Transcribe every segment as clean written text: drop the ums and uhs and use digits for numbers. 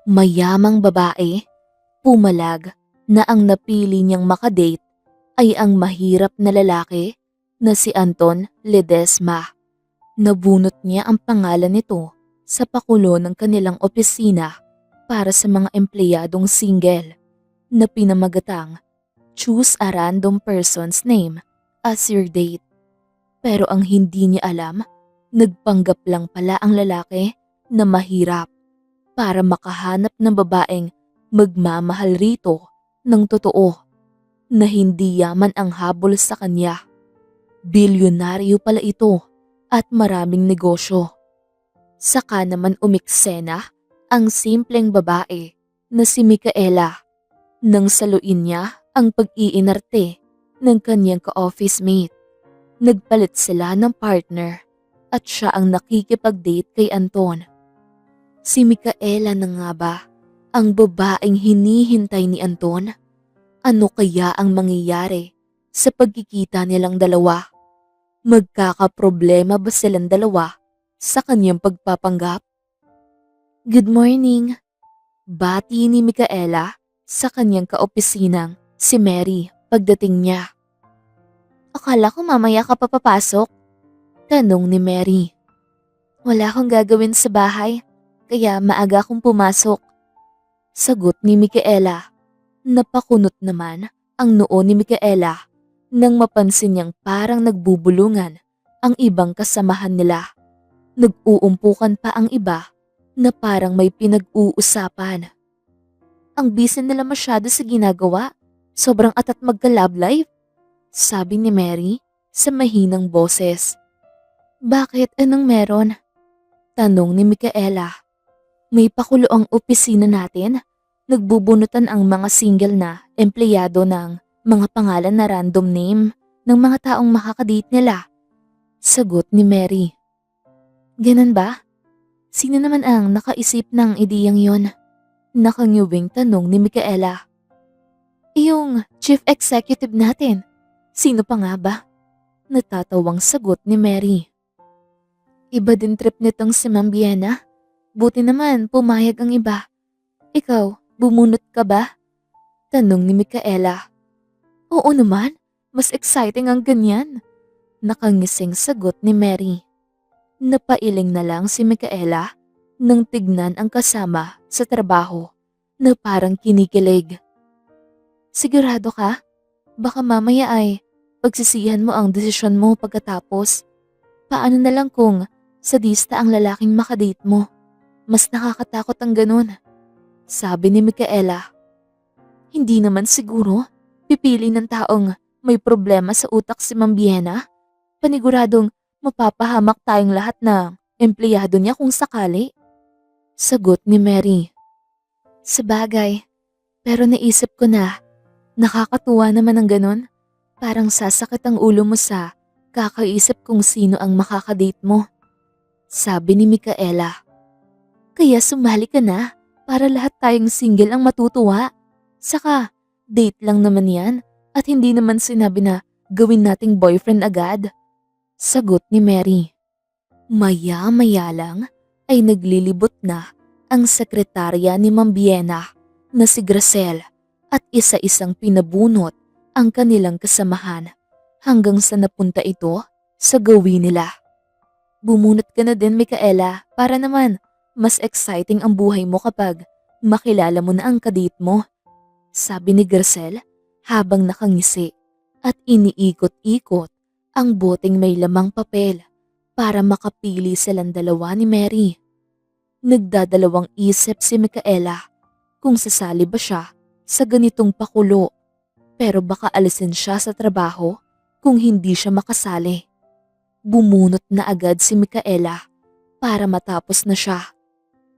Mayamang babae, pumalag na ang napili niyang makadate ay ang mahirap na lalaki na si Anton Ledesma. Nabunot niya ang pangalan nito sa pakulo ng kanilang opisina para sa mga empleyadong single na pinamagatang choose a random person's name as your date. Pero ang hindi niya alam, nagpanggap lang pala ang lalaki na mahirap para makahanap ng babaeng magmamahal rito ng totoo na hindi yaman ang habol sa kanya. Bilyonaryo pala ito at maraming negosyo. Saka naman umiksena ang simpleng babae na si Micaela nang saluin niya ang pag-iinarte ng kanyang ka-office mate. Nagpalit sila ng partner at siya ang nakikipag-date kay Anton. Si Micaela na nga ba ang babaeng hinihintay ni Anton? Ano kaya ang mangyayari sa pagkikita nilang dalawa? Magkakaproblema ba silang dalawa sa kanyang pagpapanggap? Good morning. Bati ni Micaela sa kanyang kaopisinang si Mary pagdating niya. Akala ko mamaya ka pa papasok. Tanong ni Mary. Wala akong gagawin sa bahay, kaya maaga akong pumasok. Sagot ni Micaela. Napakunot naman ang noo ni Micaela nang mapansin niyang parang nagbubulungan ang ibang kasamahan nila. Nag-uumpukan pa ang iba na parang may pinag-uusapan. Ang busy nila masyado sa ginagawa, sobrang atat magka-love life, sabi ni Mary sa mahinang boses. Bakit? Anong meron? Tanong ni Micaela. May pakulo ang opisina natin. Nagbubunutan ang mga single na empleyado ng mga pangalan na random name ng mga taong makakadate nila. Sagot ni Mary. Ganun ba? Sino naman ang nakaisip ng ideyang yon? Nakangiwing tanong ni Micaela. Yung chief executive natin. Sino pa nga ba? Natatawang sagot ni Mary. Iba din trip nitong si Ma'am Vienna. Buti naman pumayag ang iba. Ikaw, bumunot ka ba? Tanong ni Micaela. Oo naman, mas exciting ang ganyan. Nakangising sagot ni Mary. Napailing na lang si Micaela nang tignan ang kasama sa trabaho na parang kinikilig. Sigurado ka? Baka mamaya ay pagsisihan mo ang desisyon mo pagkatapos. Paano na lang kung sadista ang lalaking makadate mo? Mas nakakatakot ang ganun. Sabi ni Micaela. Hindi naman siguro. Pipili ng taong may problema sa utak si Ma'am Vienna. Paniguradong mapapahamak tayong lahat ng empleyado niya kung sakali. Sagot ni Mary. Sabagay, pero naisip ko na nakakatuwa naman ang ganun. Parang sasakit ang ulo mo sa kakaisip kung sino ang makakadate mo. Sabi ni Micaela. Kaya sumali ka na para lahat tayong single ang matutuwa. Saka, date lang naman yan at hindi naman sinabi na gawin nating boyfriend agad. Sagot ni Mary. Maya-maya lang ay naglilibot na ang sekretarya ni Ma'am Vienna na si Gracel at isa-isang pinabunot ang kanilang kasamahan hanggang sa napunta ito sa gawin nila. Bumunot ka na din, Micaela, para naman mas exciting ang buhay mo kapag makilala mo na ang kadate mo. Sabi ni Gracel habang nakangisi at iniikot-ikot ang boteng may lamang papel para makapili silang dalawa ni Mary. Nagdadalawang isip si Micaela kung sasali ba siya sa ganitong pakulo, pero baka alisin siya sa trabaho kung hindi siya makasali. Bumunot na agad si Micaela para matapos na siya.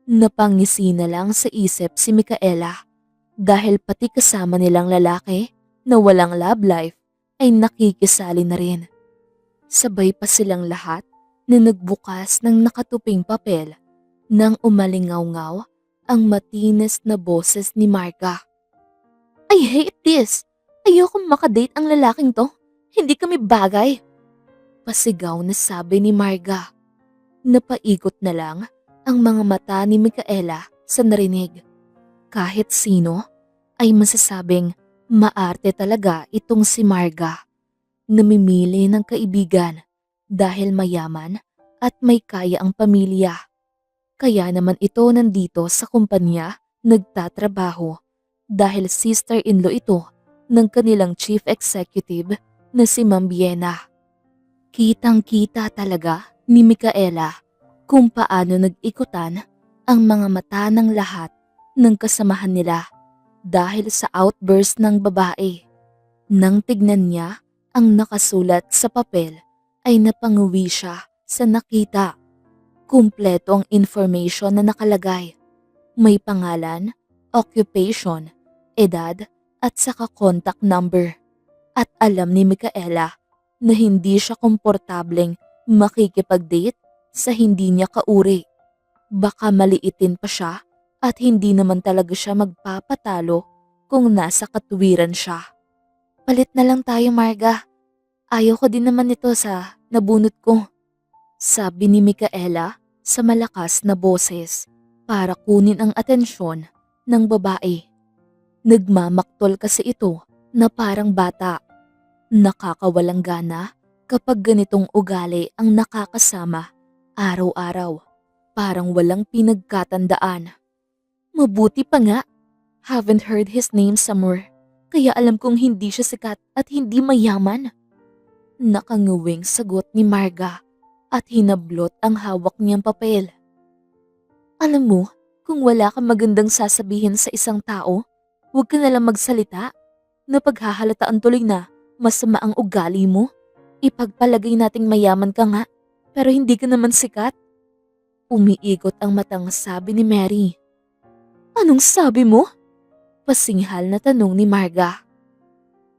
Napangisi na lang sa isip si Micaela dahil pati kasama nilang lalaki na walang love life ay nakikisali na rin. Sabay pa silang lahat na nagbukas ng nakatuping papel nang umalingaw-ngaw ang matinis na boses ni Marga. I hate this! Ayokong makadate ang lalaking to. Hindi kami bagay. Pasigaw na sabi ni Marga. Napaikot na lang ang mga mata ni Micaela sa narinig. kahit sino ay masasabing maarte talaga itong si Marga. Namimili ng kaibigan dahil mayaman at may kaya ang pamilya. Kaya naman ito nandito sa kumpanya nagtatrabaho dahil sister-in-law ito ng kanilang chief executive na si Ma'am Biena. Kitang-kita talaga ni Micaela kung paano nag-ikutan ang mga mata ng lahat ng kasamahan nila dahil sa outburst ng babae. Nang tignan niya ang nakasulat sa papel ay napanguwi siya sa nakita. Kumpleto ang information na nakalagay. May pangalan, occupation, edad at saka contact number. At alam ni Micaela na hindi siya komportableng makikipag-date sa hindi niya kauri. Baka maliitin pa siya at hindi naman talaga siya magpapatalo kung nasa katuwiran siya. Palit na lang tayo, Marga. Ayaw ko din naman ito sa nabunot ko. Sabi ni Micaela sa malakas na boses para kunin ang atensyon ng babae. Nagmamaktol kasi ito na parang bata. Nakakawalang gana kapag ganitong ugali ang nakakasama araw-araw. Parang walang pinagkatandaan. Mabuti pa nga, haven't heard his name somewhere. Kaya alam kong hindi siya sikat at hindi mayaman. Nakanguwing sagot ni Marga at hinablot ang hawak niyang papel. Alam mo, kung wala kang magandang sasabihin sa isang tao, huwag ka nalang magsalita. Napaghahalataan tuloy na masama ang ugali mo. Ipagpalagay nating mayaman ka nga, pero hindi ka naman sikat. Umiikot ang matang sabi ni Mary. Anong sabi mo? Pasinghal na tanong ni Marga.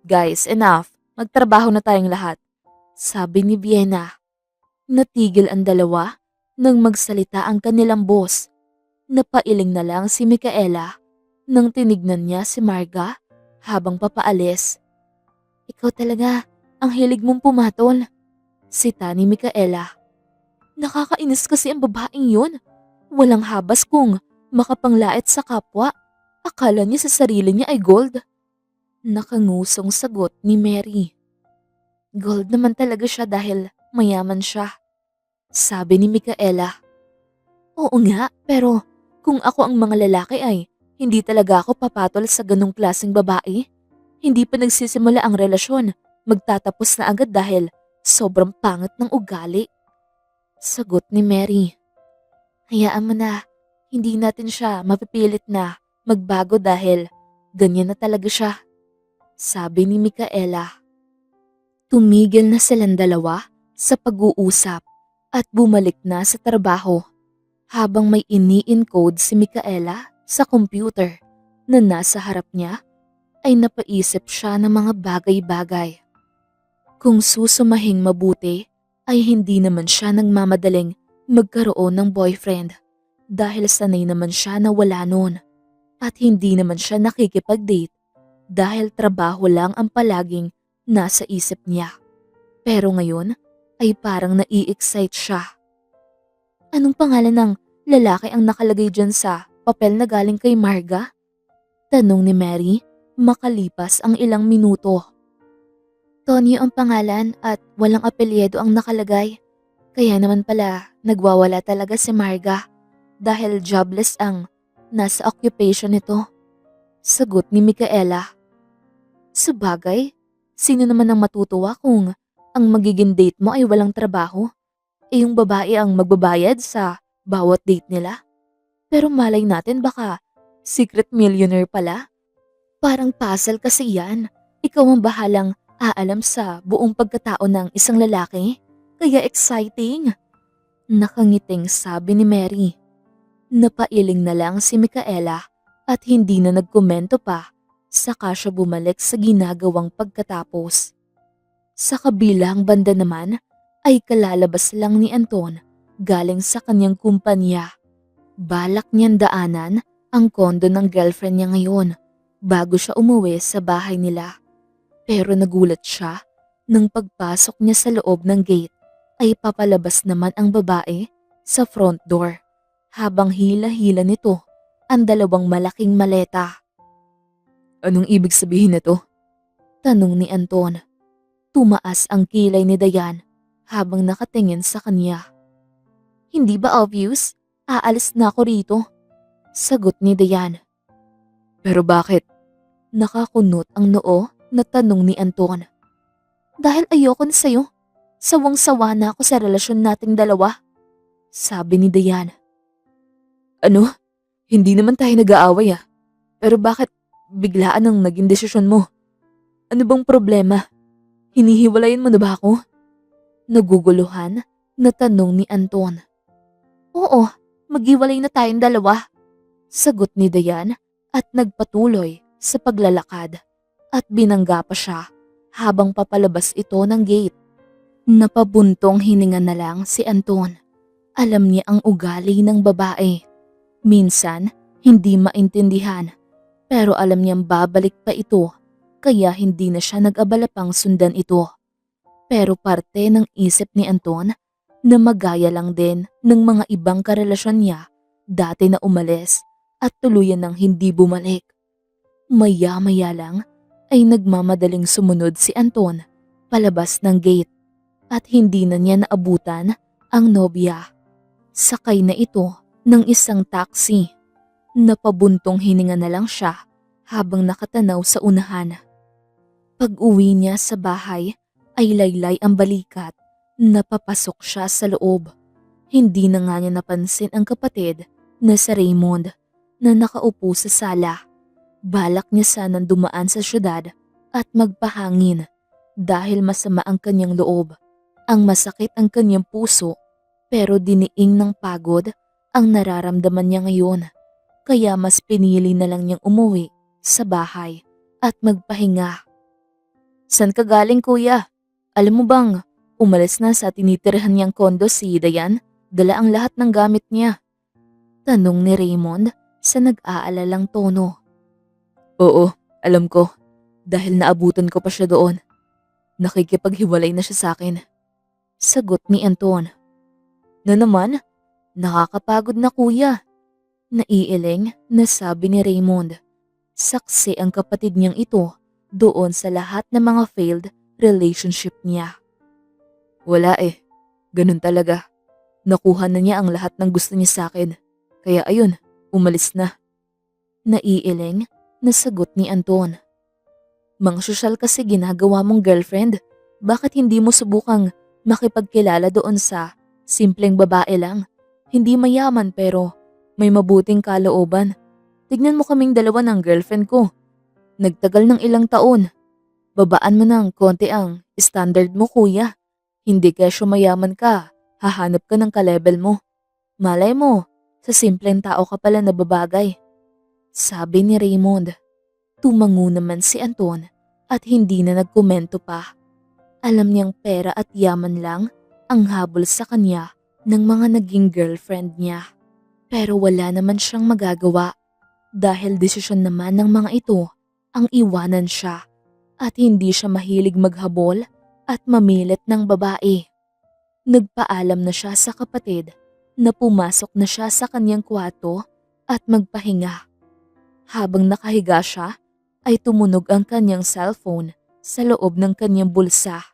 Guys, enough. Magtrabaho na tayong lahat. Sabi ni Biena. Natigil ang dalawa nang magsalita ang kanilang boss. Napailing na lang si Micaela nang tinignan niya si Marga habang papaalis. Ikaw talaga, ang hilig mong pumatol. Sita ni Micaela. Nakakainis kasi ang babaeng yun. Walang habas kung makapanglait sa kapwa. Akala niya sa sarili niya ay gold. Nakangusong sagot ni Mary. Gold naman talaga siya dahil mayaman siya. Sabi ni Micaela. Oo nga, pero kung ako ang mga lalaki ay hindi talaga ako papatol sa ganong klaseng babae. Hindi pa nagsisimula ang relasyon, magtatapos na agad dahil sobrang pangit ng ugali. Sagot ni Mary. Hayaan mo na, hindi natin siya mapipilit na magbago dahil ganyan na talaga siya. Sabi ni Micaela. Tumigil na silang dalawa sa pag-uusap at bumalik na sa trabaho habang may ini-encode si Micaela sa computer na nasa harap niya ay napaisip siya ng mga bagay-bagay. Kung susumahing mabuti ay hindi naman siya nagmamadaling magkaroon ng boyfriend dahil sanay naman siya na wala noon at hindi naman siya nakikipag-date dahil trabaho lang ang palaging nasa isip niya. Pero ngayon ay parang nai-excite siya. Anong pangalan ng lalaki ang nakalagay dyan sa papel na galing kay Marga? Tanong ni Mary makalipas ang ilang minuto. Tonyo ang pangalan at walang apelyido ang nakalagay. Kaya naman pala nagwawala talaga si Marga dahil jobless ang nasa occupation nito. Sagot ni Micaela. Sabagay, sino naman ang matutuwa kung ang magiging date mo ay walang trabaho? Yung babae ang magbabayad sa bawat date nila. Pero malay natin baka secret millionaire pala. Parang puzzle kasi yan. Ikaw ang bahalang aalam sa buong pagkatao ng isang lalaki. Kaya exciting. Nakangiting sabi ni Mary. Napailing na lang si Micaela at hindi na nagkomento pa. Saka siya bumalik sa ginagawang pagkatapos. Sa kabilang banda naman ay kalalabas lang ni Anton galing sa kanyang kumpanya. Balak niyang daanan ang kondo ng girlfriend niya ngayon bago siya umuwi sa bahay nila. Pero nagulat siya nang pagpasok niya sa loob ng gate ay papalabas naman ang babae sa front door habang hila-hila nito ang dalawang malaking maleta. Anong ibig sabihin nito? Tanong ni Anton. Tumaas ang kilay ni Dayan habang nakatingin sa kanya. Hindi ba obvious? Aalis na ako rito. Sagot ni Dayan. Pero bakit? Nakakunot ang noo na tanong ni Anton. Dahil ayoko na sa'yo. Sawang-sawa na ako sa relasyon nating dalawa. Sabi ni Dayan. Ano? Hindi naman tayo nag-aaway ah. Pero bakit biglaan ang naging desisyon mo? Ano bang problema? Hinihiwalayan mo na ba ako? Naguguluhan na tanong ni Anton. Oo, maghiwalay na tayong dalawa. Sagot ni Dayan at nagpatuloy sa paglalakad at binangga pa siya habang papalabas ito ng gate. Napabuntong hininga na lang si Anton. Alam niya ang ugali ng babae. Minsan, hindi maintindihan. Pero alam niyang babalik pa ito, kaya hindi na siya nag-abala pang sundan ito. Pero parte ng isip ni Anton na magaya lang din ng mga ibang karelasyon niya dati na umalis at tuluyan ng hindi bumalik. Maya-maya lang ay nagmamadaling sumunod si Anton palabas ng gate at hindi na niya naabutan ang nobya. Sakay na ito ng isang taxi. Napabuntong hininga na lang siya habang nakatanaw sa unahan. Pag-uwi niya sa bahay ay laylay ang balikat. Napapasok siya sa loob. Hindi na nga niya napansin ang kapatid na si Raymond na nakaupo sa sala. Balak niya sanang dumaan sa syudad at magpahangin dahil masama ang kanyang loob. Ang masakit ang kanyang puso pero diniing ng pagod ang nararamdaman niya ngayon. Kaya mas pinili na lang niyang umuwi sa bahay at magpahinga. San ka galing kuya? Alam mo bang umalis na sa tinitirhan niyang kondo si Dayan? Dala ang lahat ng gamit niya. Tanong ni Raymond sa nag-aalalang tono. Oo, alam ko. Dahil naabutan ko pa siya doon. Nakikipaghiwalay na siya sa akin. Sagot ni Anton. Na naman? Nakakapagod na kuya. Naiiling na sabi ni Raymond. Saksi ang kapatid niyang ito doon sa lahat ng mga failed relationship niya. Wala eh. Ganun talaga. Nakuha na niya ang lahat ng gusto niya sa akin. Kaya ayun, umalis na. Naiiling na sagot ni Anton. Mang sosyal kasi ginagawa mong girlfriend. Bakit hindi mo subukang makipagkilala doon sa simpleng babae lang? Hindi mayaman pero may mabuting kalooban. Tignan mo kaming dalawa ng girlfriend ko. Nagtagal ng ilang taon. Babaan mo ng konti ang standard mo kuya. Hindi kesyo mayaman ka, hahanap ka ng ka-level mo. Malay mo, sa simpleng tao ka pala nababagay. Sabi ni Raymond. Tumango naman si Anton at hindi na nagkomento pa. Alam niyang pera at yaman lang ang habol sa kanya ng mga naging girlfriend niya. Pero wala naman siyang magagawa dahil desisyon naman ng mga ito ang iwanan siya at hindi siya mahilig maghabol at mamilit ng babae. Nagpaalam na siya sa kapatid na pumasok na siya sa kanyang kwarto at magpahinga. Habang nakahiga siya ay tumunog ang kanyang cellphone sa loob ng kanyang bulsa.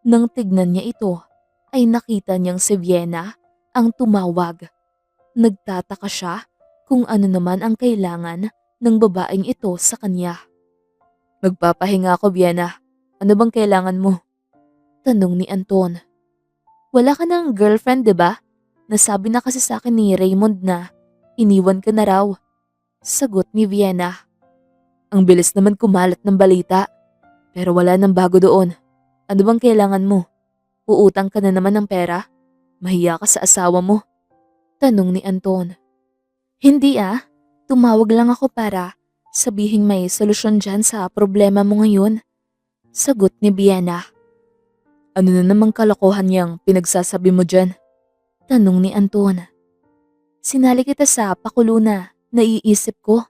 Nang tignan niya ito ay nakita niyang si Vienna ang tumawag. Nagtataka siya kung ano naman ang kailangan ng babaeng ito sa kanya. Magpapahinga ako, Vienna. Ano bang kailangan mo? Tanong ni Anton. Wala ka ng girlfriend, 'di ba? Nasabi na kasi sa akin ni Raymond na iniwan ka na raw. Sagot ni Vienna. Ang bilis naman kumalat ng balita. Pero wala nang bago doon. Ano bang kailangan mo? Uutang ka na naman ng pera? Mahiya ka sa asawa mo? Tanong ni Anton. Hindi ah, tumawag lang ako para sabihing may solusyon dyan sa problema mo ngayon. Sagot ni Vienna. Ano na namang kalokohan niyang pinagsasabi mo dyan? Tanong ni Anton. Sinali kita sa pakulo na naiisip ko.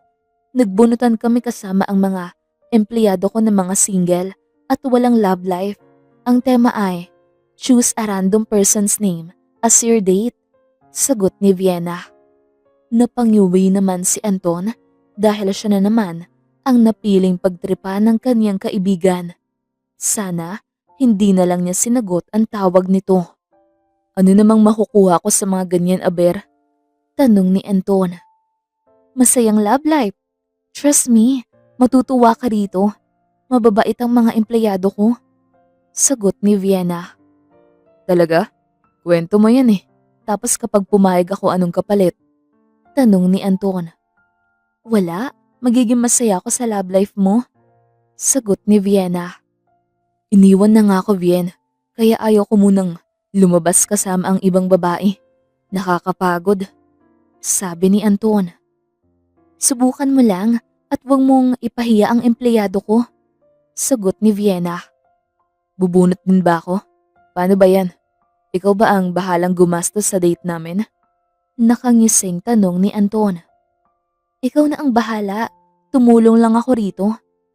Nagbunutan kami kasama ang mga empleyado ko na mga single at walang love life. Ang tema ay, choose a random person's name as your date. Sagot ni Vienna. Napangyuwi naman si Anton dahil siya na naman ang napiling pagtripa ng kaniyang kaibigan. Sana hindi na lang niya sinagot ang tawag nito. Ano namang makukuha ko sa mga ganyan, Aber? Tanong ni Anton. Masayang love life. Trust me, matutuwa ka rito. Mababait ang mga empleyado ko. Sagot ni Vienna. Talaga? Kwento mo yan eh. Tapos kapag pumayag ako anong kapalit? Tanong ni Anton. Wala, magiging masaya ako sa love life mo. Sagot ni Vienna. Iniwan na nga ako, Vien, kaya ayaw ko munang lumabas kasama ang ibang babae. Nakakapagod. Sabi ni Anton. Subukan mo lang at huwag mong ipahiya ang empleyado ko. Sagot ni Vienna. Bubunot din ba ako? Paano ba yan? Ikaw ba ang bahalang gumastos sa date namin? Nakangising tanong ni Anton. Ikaw na ang bahala. Tumulong lang ako rito.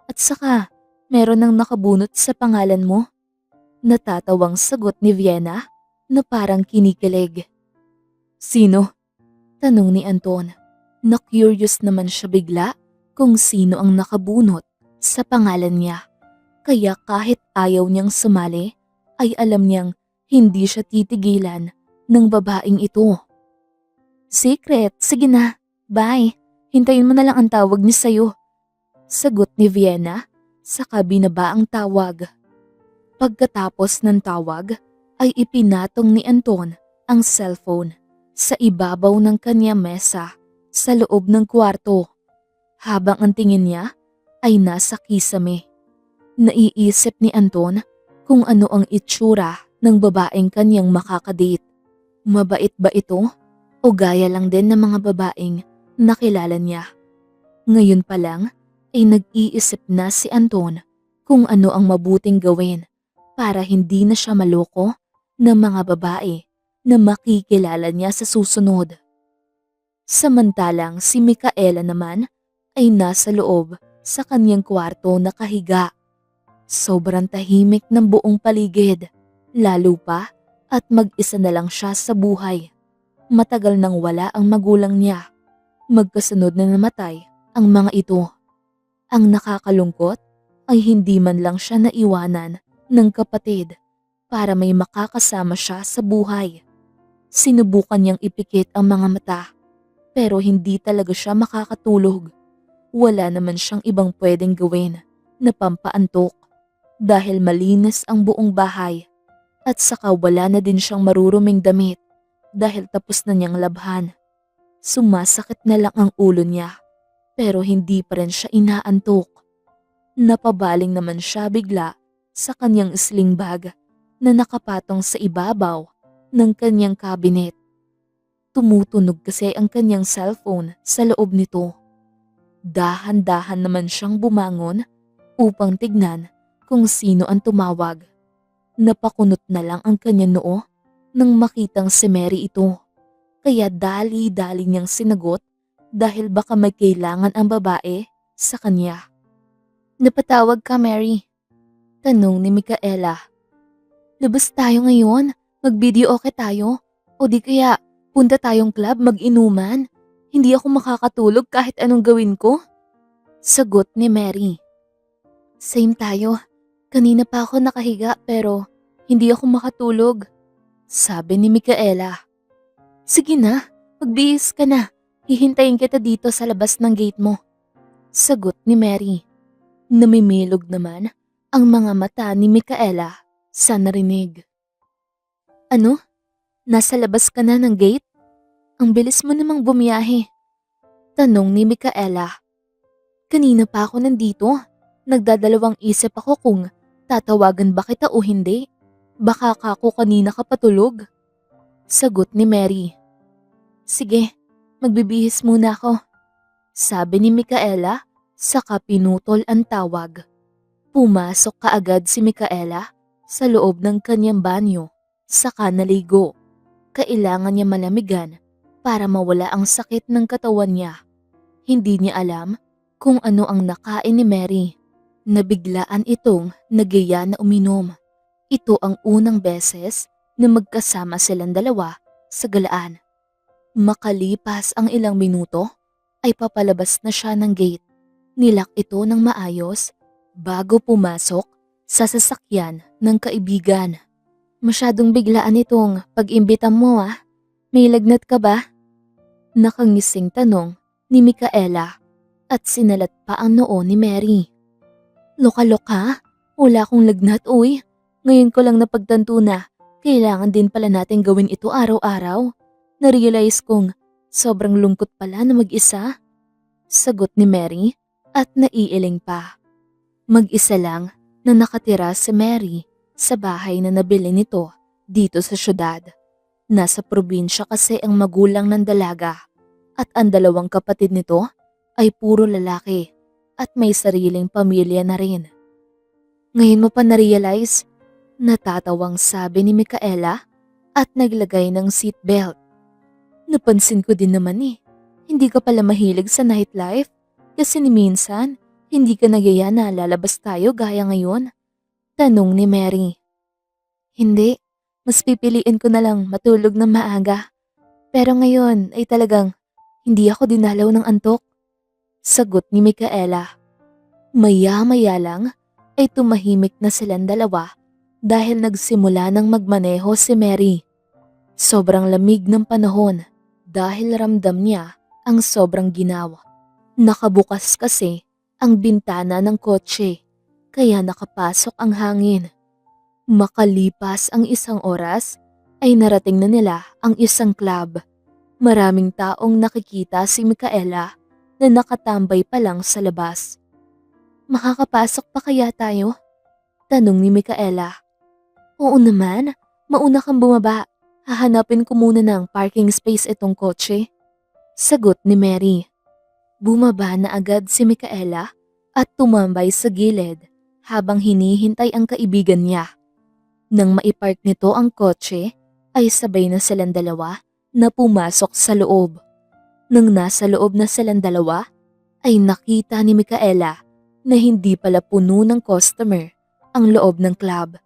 At saka, meron nang nakabunot sa pangalan mo. Natatawang sagot ni Vienna na parang kinikilig. Sino? Tanong ni Anton. Na-curious naman siya bigla kung sino ang nakabunot sa pangalan niya. Kaya kahit ayaw niyang sumali, ay alam niyang hindi siya titigilan ng babaeng ito. Secret, sige na. Bye. Hintayin mo na lang ang tawag niya sa'yo. Sagot ni Vienna, saka binaba ang tawag. Pagkatapos ng tawag, ay ipinatong ni Anton ang cellphone sa ibabaw ng kanya mesa sa loob ng kwarto. Habang ang tingin niya ay nasa kisame. Naiisip ni Anton kung ano ang itsura ng babaeng kanyang makakadate. Mabait ba ito? O gaya lang din ng mga babaeng nakilala niya. Ngayon pa lang ay nag-iisip na si Anton kung ano ang mabuting gawin para hindi na siya maloko ng mga babae na makikilala niya sa susunod. Samantalang si Micaela naman ay nasa loob sa kanyang kwarto nakahiga. Sobrang tahimik ng buong paligid, lalo pa at mag-isa na lang siya sa buhay. Matagal nang wala ang magulang niya. Magkasunod na namatay ang mga ito. Ang nakakalungkot ay hindi man lang siya naiwanan ng kapatid para may makakasama siya sa buhay. Sinubukan niyang ipikit ang mga mata pero hindi talaga siya makakatulog. Wala naman siyang ibang pwedeng gawin na pampaantok dahil malinis ang buong bahay at saka wala na din siyang maruruming damit dahil tapos na niyang labhan. Sumasakit na lang ang ulo niya pero hindi pa rin siya inaantok. Napabaling naman siya bigla sa kanyang sling bag na nakapatong sa ibabaw ng kanyang cabinet. Tumutunog kasi ang kanyang cellphone sa loob nito. Dahan-dahan naman siyang bumangon upang tignan kung sino ang tumawag. Napakunot na lang ang kanyang noo nang makitang si Mary ito. Kaya dali-dali niyang sinagot dahil baka may kailangan ang babae sa kanya. Napatawag ka, Mary? Tanong ni Micaela. Labas tayo ngayon, mag-video okay tayo. O di kaya punta tayong club mag-inuman. Hindi ako makakatulog kahit anong gawin ko. Sagot ni Mary. Same tayo. Kanina pa ako nakahiga pero hindi ako makatulog. Sabi ni Micaela. Sige na, magbihis ka na. Hihintayin kita dito sa labas ng gate mo. Sagot ni Mary. Namimilog naman ang mga mata ni Micaela sa narinig. Ano? Nasa labas ka na ng gate? Ang bilis mo namang bumiyahe. Tanong ni Micaela. Kanina pa ako nandito. Nagdadalawang isip ako kung tatawagan ba kita o hindi. Baka ako kanina ka patulog. Sagot ni Mary. Sige, magbibihis muna ako. Sabi ni Micaela, saka pinutol ang tawag. Pumasok kaagad si Micaela sa loob ng kanyang banyo, saka naligo. Kailangan niya malamigan para mawala ang sakit ng katawan niya. Hindi niya alam kung ano ang nakain ni Mary. Nabiglaan itong nagiya na uminom. Ito ang unang beses na magkasama silang dalawa sa galaan. Makalipas ang ilang minuto, ay papalabas na siya ng gate. Nilak ito ng maayos bago pumasok sa sasakyan ng kaibigan. Masyadong biglaan itong pag-imbita mo ah. May lagnat ka ba? Nakangising tanong ni Micaela at sinalat pa ang noo ni Mary. Loka-loka? Wala akong lagnat uy. Ngayon ko lang napagtanto na kailangan din pala natin gawin ito araw-araw. Narealize kong sobrang lungkot pala na mag-isa. Sagot ni Mary at naiiling pa. Mag-isa lang na nakatira si Mary sa bahay na nabili nito dito sa syudad. Nasa probinsya kasi ang magulang ng dalaga at ang dalawang kapatid nito ay puro lalaki at may sariling pamilya na rin. Ngayon mo pa na-realize? Natatawang sabi ni Micaela at naglagay ng seatbelt. Napansin ko din naman eh, hindi ka pala mahilig sa nightlife kasi ni minsan hindi ka nagyaya na lalabas tayo gaya ngayon. Tanong ni Mary. Hindi, mas pipiliin ko na lang matulog ng maaga. Pero ngayon ay talagang hindi ako dinalaw ng antok. Sagot ni Micaela. Maya-maya lang ay tumahimik na silang dalawa dahil nagsimula ng magmaneho si Mary. Sobrang lamig ng panahon dahil ramdam niya ang sobrang ginaw. Nakabukas kasi ang bintana ng kotse kaya nakapasok ang hangin. Makalipas ang isang oras ay narating na nila ang isang club. Maraming taong nakikita si Micaela na nakatambay pa lang sa labas. Makakapasok pa kaya tayo? Tanong ni Micaela. Oo naman, mauna kang bumaba. Hahanapin ko muna ng parking space itong kotse. Sagot ni Mary. Bumaba na agad si Micaela at tumambay sa gilid habang hinihintay ang kaibigan niya. Nang maipark nito ang kotse, ay sabay na silang dalawa na pumasok sa loob. Nang nasa loob na silang dalawa, ay nakita ni Micaela na hindi pala puno ng customer ang loob ng club.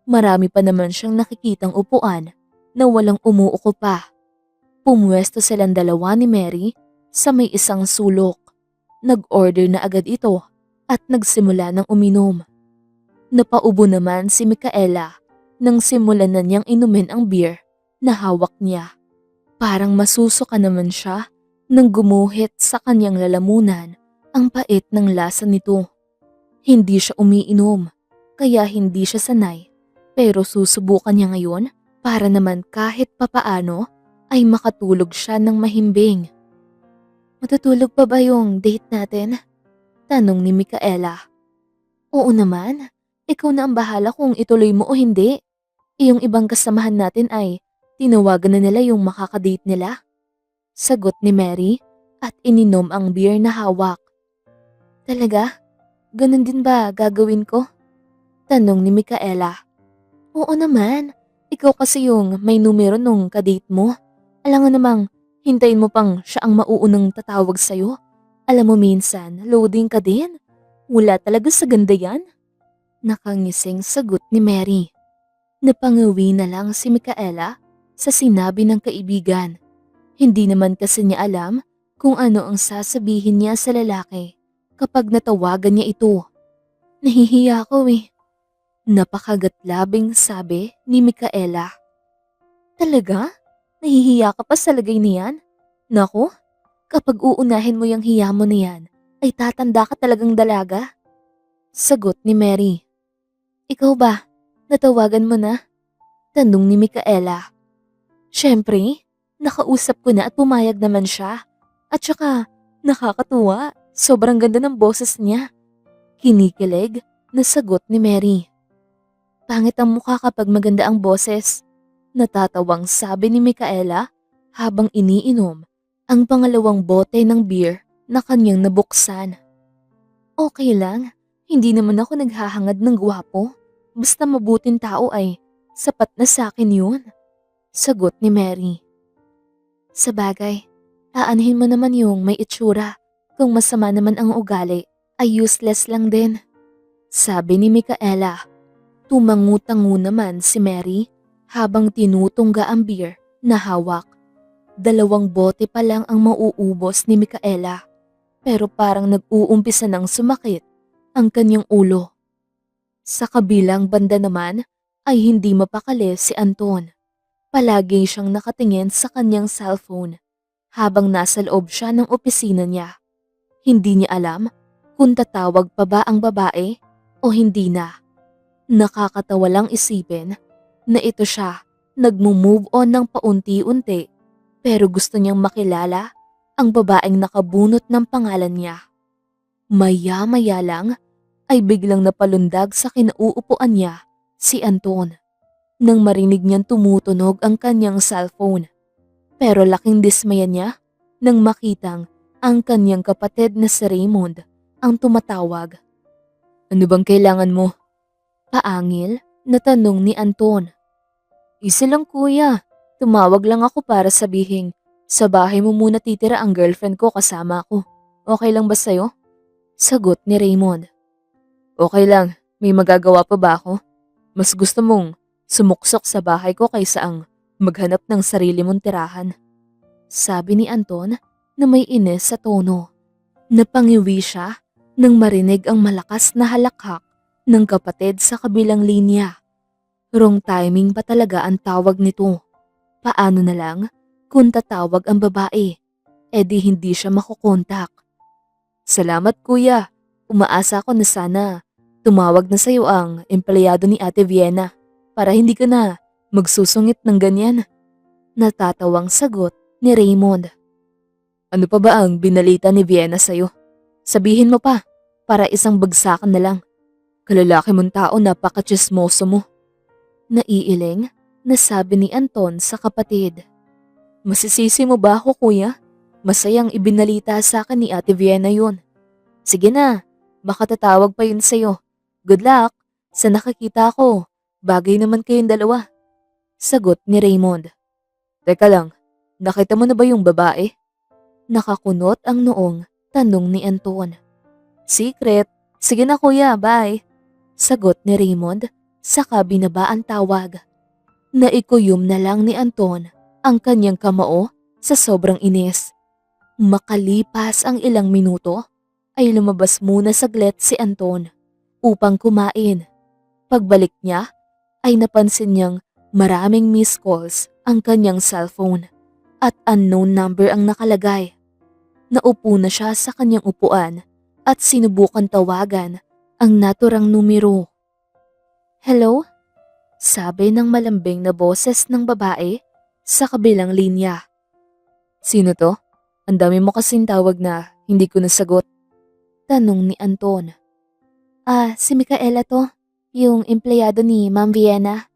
Marami pa naman siyang nakikitang upuan na walang umuuko pa. Pumwesto silang dalawa ni Mary sa may isang sulok. Nag-order na agad ito at nagsimula ng uminom. Napaubo naman si Micaela nang simulan na niyang inumin ang beer na hawak niya. Parang masusuka naman siya nang gumuhit sa kanyang lalamunan ang pait ng lasa nito. Hindi siya umiinom kaya hindi siya sanay pero susubukan niya ngayon para naman kahit papaano ay makatulog siya ng mahimbing. Matutulog pa ba yung date natin? Tanong ni Micaela. Oo naman, ikaw na ang bahala kung ituloy mo o hindi. Yung ibang kasamahan natin ay tinawagan na nila yung makakadate nila. Sagot ni Mary at ininom ang beer na hawak. Talaga? Ganun din ba gagawin ko? Tanong ni Micaela. Oo naman, ikaw kasi yung may numero nung kadate mo. Alam nga namang hintayin mo pang siya ang mauunang tatawag sa'yo. Alam mo minsan, loading ka din. Wala talaga sa ganda yan. Nakangising sagot ni Mary. Napangawi na lang si Micaela sa sinabi ng kaibigan. Hindi naman kasi niya alam kung ano ang sasabihin niya sa lalaki kapag natawagan niya ito. Nahihiya ako eh. Napakagatlabing sabi ni Micaela. Talaga? Nahihiya ka pa sa lagay niyan? Naku, kapag uunahin mo yung hiya mo na yan, ay tatanda ka talagang dalaga. Sagot ni Mary. Ikaw ba? Natawagan mo na? Tanong ni Micaela. Siyempre, nakausap ko na at pumayag naman siya. At saka, nakakatuwa, sobrang ganda ng boses niya. Kinikilig na sagot ni Mary. Pangit ang mukha kapag maganda ang boses. Natatawang sabi ni Micaela habang iniinom ang pangalawang bote ng beer na kanyang nabuksan. Okay lang, hindi naman ako naghahangad ng gwapo. Basta mabuting tao ay sapat na sa akin yun. Sagot ni Mary. Sabagay, aanhin mo naman yung may itsura. Kung masama naman ang ugali, ay useless lang din. Sabi ni Micaela. Tumangu-tangu naman si Mary habang tinutungga ang beer na hawak. 2 bote pa lang ang mauubos ni Micaela, pero parang nag-uumpisa ng sumakit ang kanyang ulo. Sa kabilang banda naman ay hindi mapakali si Anton. Palagi siyang nakatingin sa kanyang cellphone habang nasa loob siya ng opisina niya. Hindi niya alam kung tatawag pa ba ang babae o hindi na. Nakakatawa lang isipin na ito siya nagmo-move on ng paunti-unti pero gusto niyang makilala ang babaeng nakabunot ng pangalan niya. Maya-maya lang ay biglang napalundag sa kinauupuan niya si Anton nang marinig niyang tumutunog ang kanyang cellphone. Pero laking dismaya niya nang makitang ang kanyang kapatid na si Raymond ang tumatawag. "Ano bang kailangan mo?" Paangil na tanong ni Anton. "Isa lang kuya, tumawag lang ako para sabihin sa bahay mo muna titira ang girlfriend ko kasama ko. Okay lang ba sa'yo?" Sagot ni Raymond. "Okay lang, may magagawa pa ba ako? Mas gusto mong sumuksok sa bahay ko kaysa ang maghanap ng sarili mong tirahan." Sabi ni Anton na may inis sa tono. Napangiwi siya nang marinig ang malakas na halakhak ng kapatid sa kabilang linya. Wrong timing pa talaga ang tawag nito. Paano na lang kung tatawag ang babae? E di hindi siya makukontak. "Salamat kuya, umaasa ako na sana tumawag na sa'yo ang empleyado ni Ate Vienna para hindi ka na magsusungit ng ganyan." Natatawang sagot ni Raymond. "Ano pa ba ang binalita ni Vienna sa'yo? Sabihin mo pa para isang bagsakan na lang. Kalalaki mong tao, napaka-tsismoso mo." Naiiling na sabi ni Anton sa kapatid. "Masisisi mo ba ako kuya? Masayang ibinalita sa akin ni Ate Vienna yun. Sige na, baka tatawag pa yun sa'yo. Good luck, sa nakakita ko, bagay naman kayong dalawa." Sagot ni Raymond. "Teka lang, nakita mo na ba yung babae?" Nakakunot ang noong tanong ni Anton. "Secret. Sige na kuya, bye." Sagot ni Raymond saka binaba ang tawag. Naikuyom na lang ni Anton ang kanyang kamao sa sobrang inis. Makalipas ang ilang minuto ay lumabas muna saglit si Anton upang kumain. Pagbalik niya ay napansin niyang maraming missed calls ang kanyang cellphone at unknown number ang nakalagay. Naupo na siya sa kanyang upuan at sinubukan tawagan ang naturang numero. "Hello?" Sabi ng malambing na boses ng babae sa kabilang linya. "Sino to? Ang dami mo kasing tawag na hindi ko nasagot." Tanong ni Anton. Si Micaela to, yung empleyado ni Ma'am Vienna."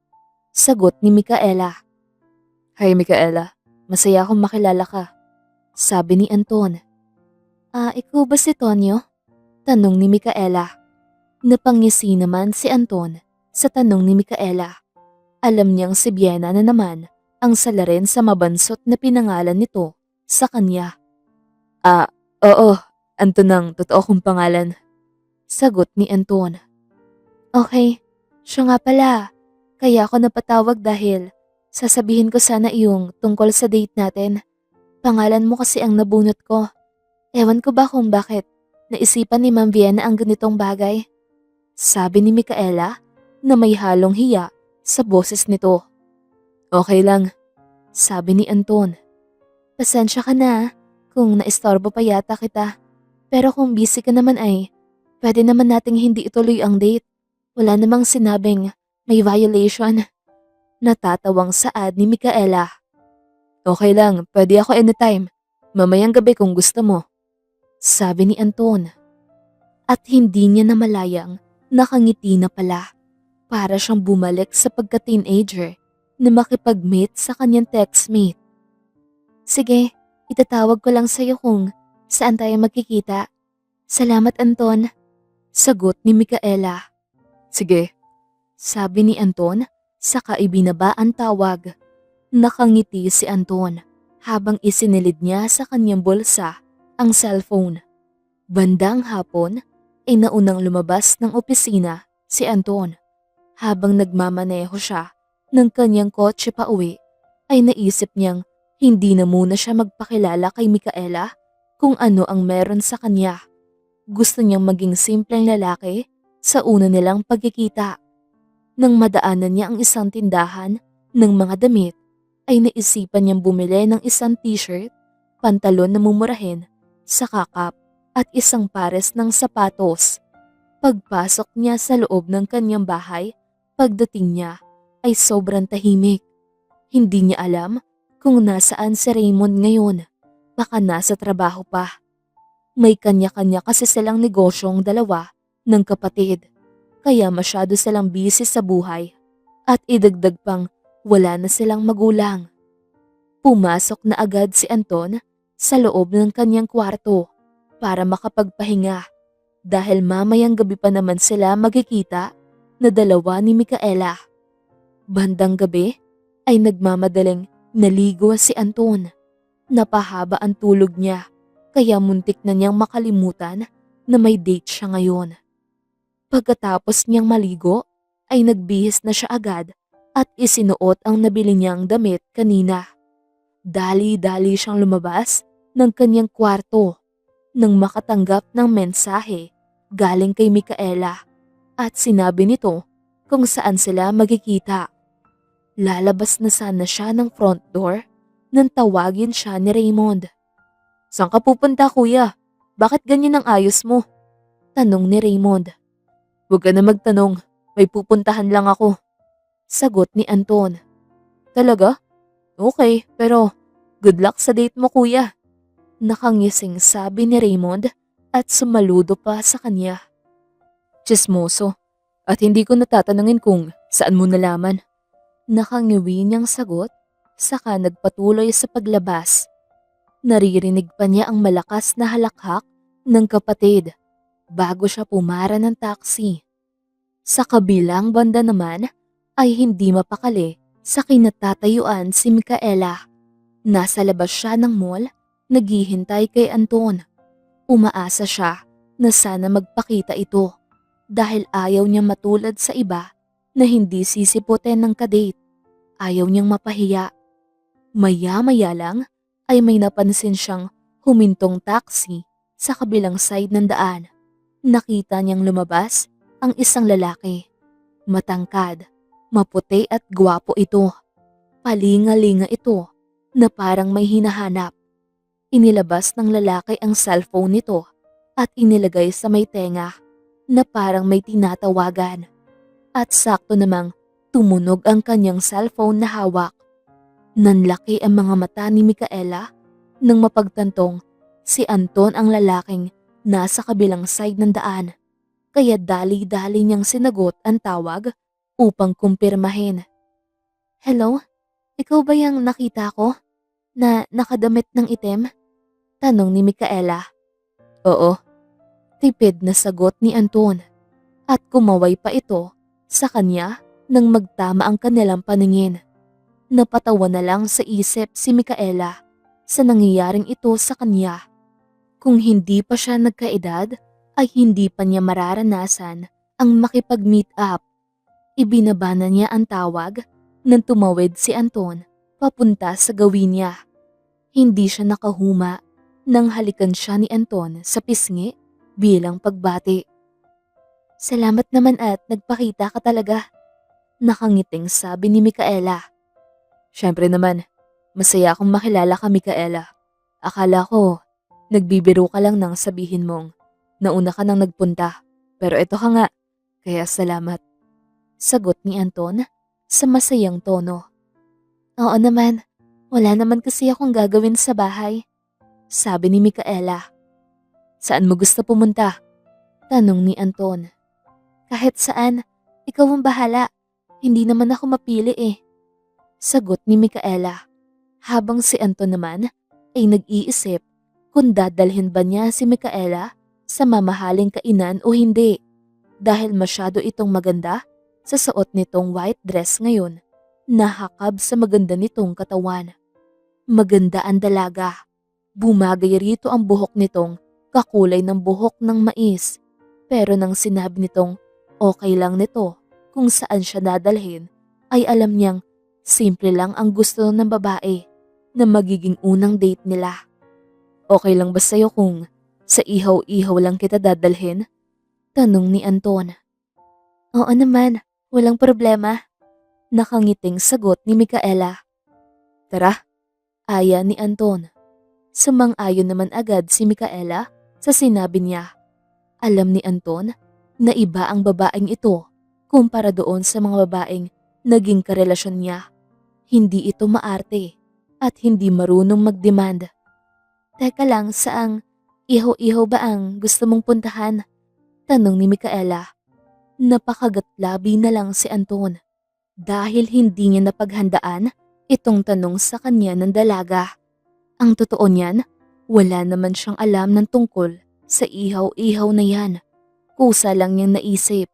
Sagot ni Micaela. "Hi Micaela, masaya akong makilala ka." Sabi ni Anton. Ikaw ba si Tonyo?" Tanong ni Micaela. Napangisi naman si Anton sa tanong ni Micaela. Alam niyang si Vienna na naman ang salarin sa mabansot na pinangalan nito sa kanya. Oo, Anton ang totoo kong pangalan." Sagot ni Anton. "Okay, siya nga pala. Kaya ako napatawag dahil sasabihin ko sana iyong tungkol sa date natin. Pangalan mo kasi ang nabunot ko. Ewan ko ba kung bakit naisipan ni Ma'am Vienna ang ganitong bagay." Sabi ni Micaela na may halong hiya sa boses nito. "Okay lang." Sabi ni Anton. "Pasensya ka na kung naistorbo pa yata kita. Pero kung busy ka naman ay pwede naman nating hindi ituloy ang date. Wala namang sinabing may violation." Natatawang saad ni Micaela. "Okay lang, pwede ako anytime. Mamayang gabi kung gusto mo." Sabi ni Anton. At hindi niya namalayang nakangiti na pala. Para siyang bumalik sa pagka-teenager na makipag-meet sa kanyang textmate. "Sige, itatawag ko lang sa'yo kung saan tayo magkikita. Salamat Anton." Sagot ni Micaela. "Sige." Sabi ni Anton saka ibinaba ang tawag. Nakangiti si Anton habang isinilid niya sa kanyang bulsa ang cellphone. Bandang hapon ay naunang lumabas ng opisina si Anton. Habang nagmamaneho siya ng kanyang kotse pa uwi ay naisip niyang Hindi na muna siya magpakilala kay Micaela kung ano ang meron sa kanya. Gusto niyang maging simpleng lalaki sa una nilang pagkikita. Nang madaanan niya ang isang tindahan ng mga damit, ay naisipan niyang bumili ng isang t-shirt, pantalon na mumurahin, sakakap at isang pares ng sapatos. Pagpasok niya sa loob ng kanyang bahay, pagdating niya ay sobrang tahimik. Hindi niya alam kung nasaan si Raymond ngayon. Baka nasa trabaho pa. May kanya-kanya kasi silang negosyong dalawa ng kapatid. Kaya masyado silang busy sa buhay. At idagdag pang wala na silang magulang. Pumasok na agad si Anton sa loob ng kanyang kwarto para makapagpahinga. Dahil mamayang gabi pa naman sila magkikita na dalawa ni Micaela. Bandang gabi ay nagmamadaling naligo si Anton. Napahaba ang tulog niya kaya muntik na niyang makalimutan na may date siya ngayon. Pagkatapos niyang maligo ay nagbihis na siya agad at isinuot ang nabili niyang damit kanina. Dali-dali siyang lumabas ng kanyang kwarto nang makatanggap ng mensahe galing kay Micaela at sinabi nito kung saan sila magkikita. Lalabas na sana siya ng front door nang tawagin siya ni Raymond. "Saan ka pupunta, kuya? Bakit ganyan ang ayos mo?" Tanong ni Raymond. "Huwag ka na magtanong, may pupuntahan lang ako." Sagot ni Anton. "Talaga? Okay, pero good luck sa date mo, kuya." Nakangising sabi ni Raymond at sumaludo pa sa kanya. "Tsismoso, at hindi ko natatanungin kung saan mo nalaman." Nakangiwi niyang sagot, saka nagpatuloy sa paglabas. Naririnig pa niya ang malakas na halakhak ng kapatid bago siya pumara ng taxi. Sa kabilang banda naman ay hindi mapakali sa kinatatayuan si Micaela. Nasa labas siya ng mall, naghihintay kay Anton. Umaasa siya na sana magpakita ito dahil ayaw niyang matulad sa iba na hindi sisiputin ng kadate. Ayaw niyang mapahiya. Maya-maya lang ay may napansin siyang humintong taxi sa kabilang side ng daan. Nakita niyang lumabas ang isang lalaki. Matangkad, maputi at gwapo ito. Palinga-linga ito na parang may hinahanap. Inilabas ng lalaki ang cellphone nito at inilagay sa may tenga na parang may tinatawagan. At sakto namang tumunog ang kanyang cellphone na hawak. Nanlaki ang mga mata ni Micaela nang mapagtantong si Anton ang lalaking nasa kabilang side ng daan. Kaya dali-dali niyang sinagot ang tawag upang kumpirmahin. "Hello? Ikaw ba yung nakita ko na nakadamit ng itim?" Tanong ni Micaela. "Oo." Tipid na sagot ni Anton at kumaway pa ito sa kanya nang magtama ang kanilang paningin. Napatawa na lang sa isip si Micaela sa nangyayaring ito sa kanya. Kung hindi pa siya nagkaedad ay hindi pa niya mararanasan ang makipag-meet up. Ibinaba na niya ang tawag nang tumawid si Anton papunta sa gawin niya. Hindi siya nakahuma nang halikan siya ni Anton sa pisngi bilang pagbati. "Salamat naman at nagpakita ka talaga." Nakangiting sabi ni Micaela. "Syempre naman, masaya akong makilala ka, Micaela. Akala ko, nagbibiro ka lang nang sabihin mong nauna ka nang nagpunta. Pero ito ka nga, kaya salamat." Sagot ni Anton sa masayang tono. "Oo naman, wala naman kasi akong gagawin sa bahay." Sabi ni Micaela. "Saan mo gusto pumunta?" Tanong ni Anton. "Kahit saan, ikaw ang bahala. Hindi naman ako mapili eh." Sagot ni Micaela. Habang si Anton naman ay nag-iisip kung dadalhin ba niya si Micaela sa mamahaling kainan o hindi. Dahil masyado itong maganda sa suot nitong white dress ngayon, nahakab sa maganda nitong katawan. Maganda ang dalaga. Bumagay rito ang buhok nitong kakulay ng buhok ng mais. Pero nang sinabi nitong okay lang nito kung saan siya dadalhin, ay alam niyang simple lang ang gusto ng babae. na magiging unang date nila. Okay lang ba sa'yo kung sa ihaw-ihaw lang kita dadalhin? Tanong ni Anton. Oo naman, walang problema. Nakangiting sagot ni Micaela. Tara, aya ni Anton. Sumang-ayon naman agad si Micaela sa sinabi niya. Alam ni Anton na iba ang babaeng ito kumpara doon sa mga babaeng naging karelasyon niya. Hindi ito maarte at hindi marunong mag-demand. Teka lang, saang ihaw-ihaw ba ang gusto mong puntahan? Tanong ni Micaela. Napakagatlabi na lang si Anton dahil hindi niya napaghandaan itong tanong sa kanya ng dalaga. Ang totoo niyan, wala naman siyang alam ng tungkol sa ihaw-ihaw na yan. Kusa lang niyang naisip.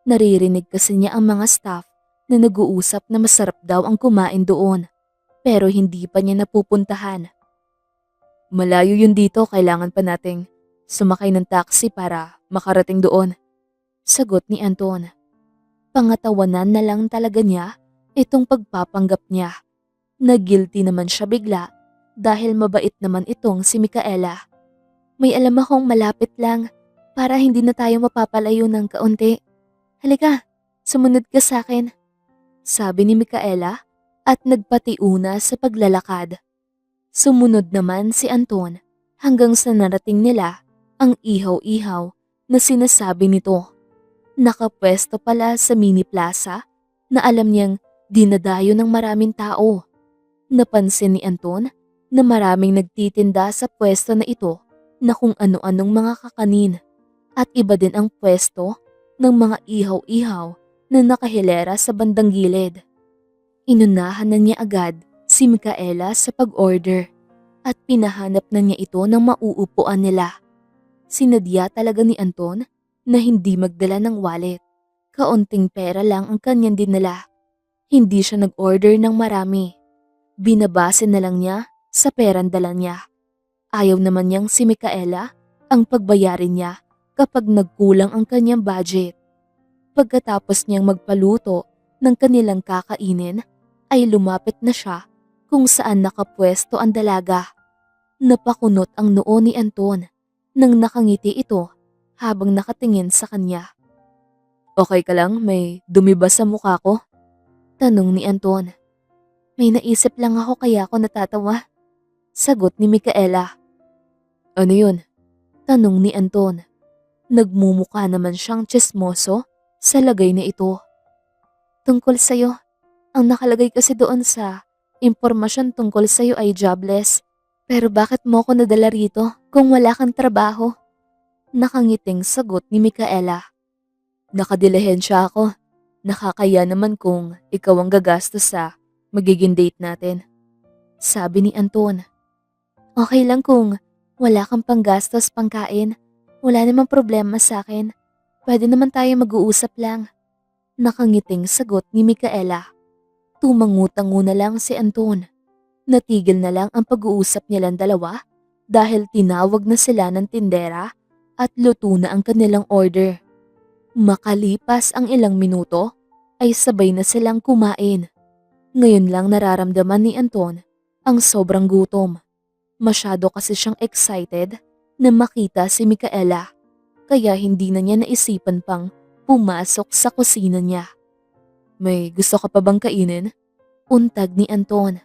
Naririnig kasi niya ang mga staff na nag-uusap na masarap daw ang kumain doon. Pero hindi pa niya napupuntahan. Malayo yun dito, kailangan pa nating sumakay ng taxi para makarating doon. Sagot ni Anton. Pangatawanan na lang talaga niya itong pagpapanggap niya. Na-guilty naman siya bigla dahil mabait naman itong si Micaela. May alam akong malapit lang para hindi na tayo mapapalayo ng kaunti. Halika, sumunod ka sa akin. Sabi ni Micaela at nagpatiuna sa paglalakad. Sumunod naman si Anton hanggang sa narating nila ang ihaw-ihaw na sinasabi nito. Nakapwesto pala sa mini plaza na alam niyang dinadayo ng maraming tao. Napansin ni Anton na maraming nagtitinda sa pwesto na ito na kung ano-anong mga kakanin at iba din ang pwesto ng mga ihaw-ihaw na nakahilera sa bandang gilid. Inunahan na niya agad si Micaela sa pag-order at pinahanap na niya ito ng mauupuan nila. Sinadya talaga ni Anton na hindi magdala ng wallet. Kaunting pera lang ang kanyang dinala. Hindi siya nag-order ng marami. Binabase na lang niya sa perang dala niya. Ayaw naman niyang si Micaela ang pagbayarin niya kapag nagkulang ang kanyang budget. Pagkatapos niyang magpaluto ng kanilang kakainin, ay lumapit na siya kung saan nakapwesto ang dalaga. Napakunot ang noo ni Anton nang nakangiti ito habang nakatingin sa kanya. Okay ka lang? May dumi ba sa mukha ko? Tanong ni Anton. May naisip lang ako kaya ako natatawa. Sagot ni Micaela. Ano yun? Tanong ni Anton. Nagmumukha naman siyang tsismoso sa lagay na ito. Tungkol sa'yo. Ang nakalagay kasi doon sa impormasyon tungkol sa'yo ay jobless. Pero bakit mo ko nadala rito kung wala kang trabaho? Nakangiting sagot ni Micaela. Nakadilihensya ako. Nakakaya naman kung ikaw ang gagastos sa magiging date natin. Sabi ni Anton. Okay lang kung wala kang panggastos pangkain. Wala namang problema sa akin. Pwede naman tayo mag-uusap lang. Nakangiting sagot ni Micaela. Tumangutango na lang si Anton. Natigil na lang ang pag-uusap nilang dalawa dahil tinawag na sila ng tindera at luto na ang kanilang order. Makalipas ang ilang minuto ay sabay na silang kumain. Ngayon lang nararamdaman ni Anton ang sobrang gutom. Masyado kasi siyang excited na makita si Micaela kaya hindi na niya naisipan pang pumasok sa kusina niya. May gusto ka pa bang kainin? Untag ni Anton.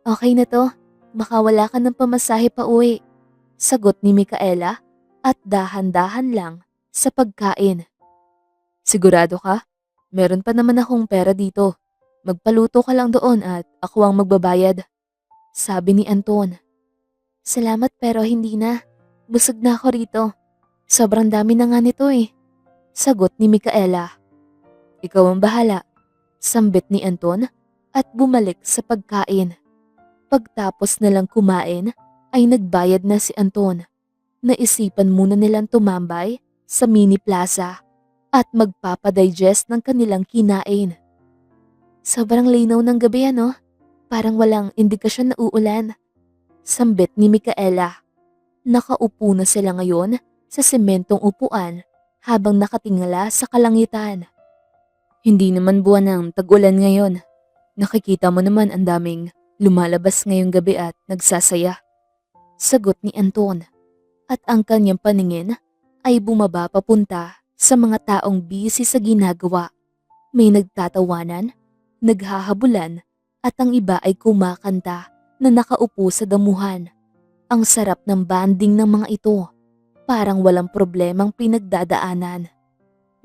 Okay na to, baka wala ka ng pamasahe pa uwi. Sagot ni Micaela at dahan-dahan lang sa pagkain. Sigurado ka? Meron pa naman akong pera dito. Magpaluto ka lang doon at ako ang magbabayad. Sabi ni Anton. Salamat pero hindi na. Busog na ako rito. Sobrang dami na nga nito eh. Sagot ni Micaela. Ikaw ang bahala. Sambit ni Anton at bumalik sa pagkain. Pagtapos nilang kumain ay nagbayad na si Anton. Naisipan muna nilang tumambay sa mini plaza at magpapadigest ng kanilang kinain. Sobrang linaw ng gabi ano? Parang walang indikasyon na uulan. Sambit ni Micaela. Nakaupo na sila ngayon sa sementong upuan habang nakatingala sa kalangitan. Hindi naman buwan ng tag-ulan ngayon. Nakikita mo naman ang daming Lumalabas ngayong gabi at nagsasaya. Sagot ni Anton. At ang kanyang paningin ay bumaba papunta sa mga taong busy sa ginagawa. May nagtatawanan, naghahabulan, at ang iba ay kumakanta na nakaupo sa damuhan. Ang sarap ng banding ng mga ito. Parang walang problemang pinagdadaanan.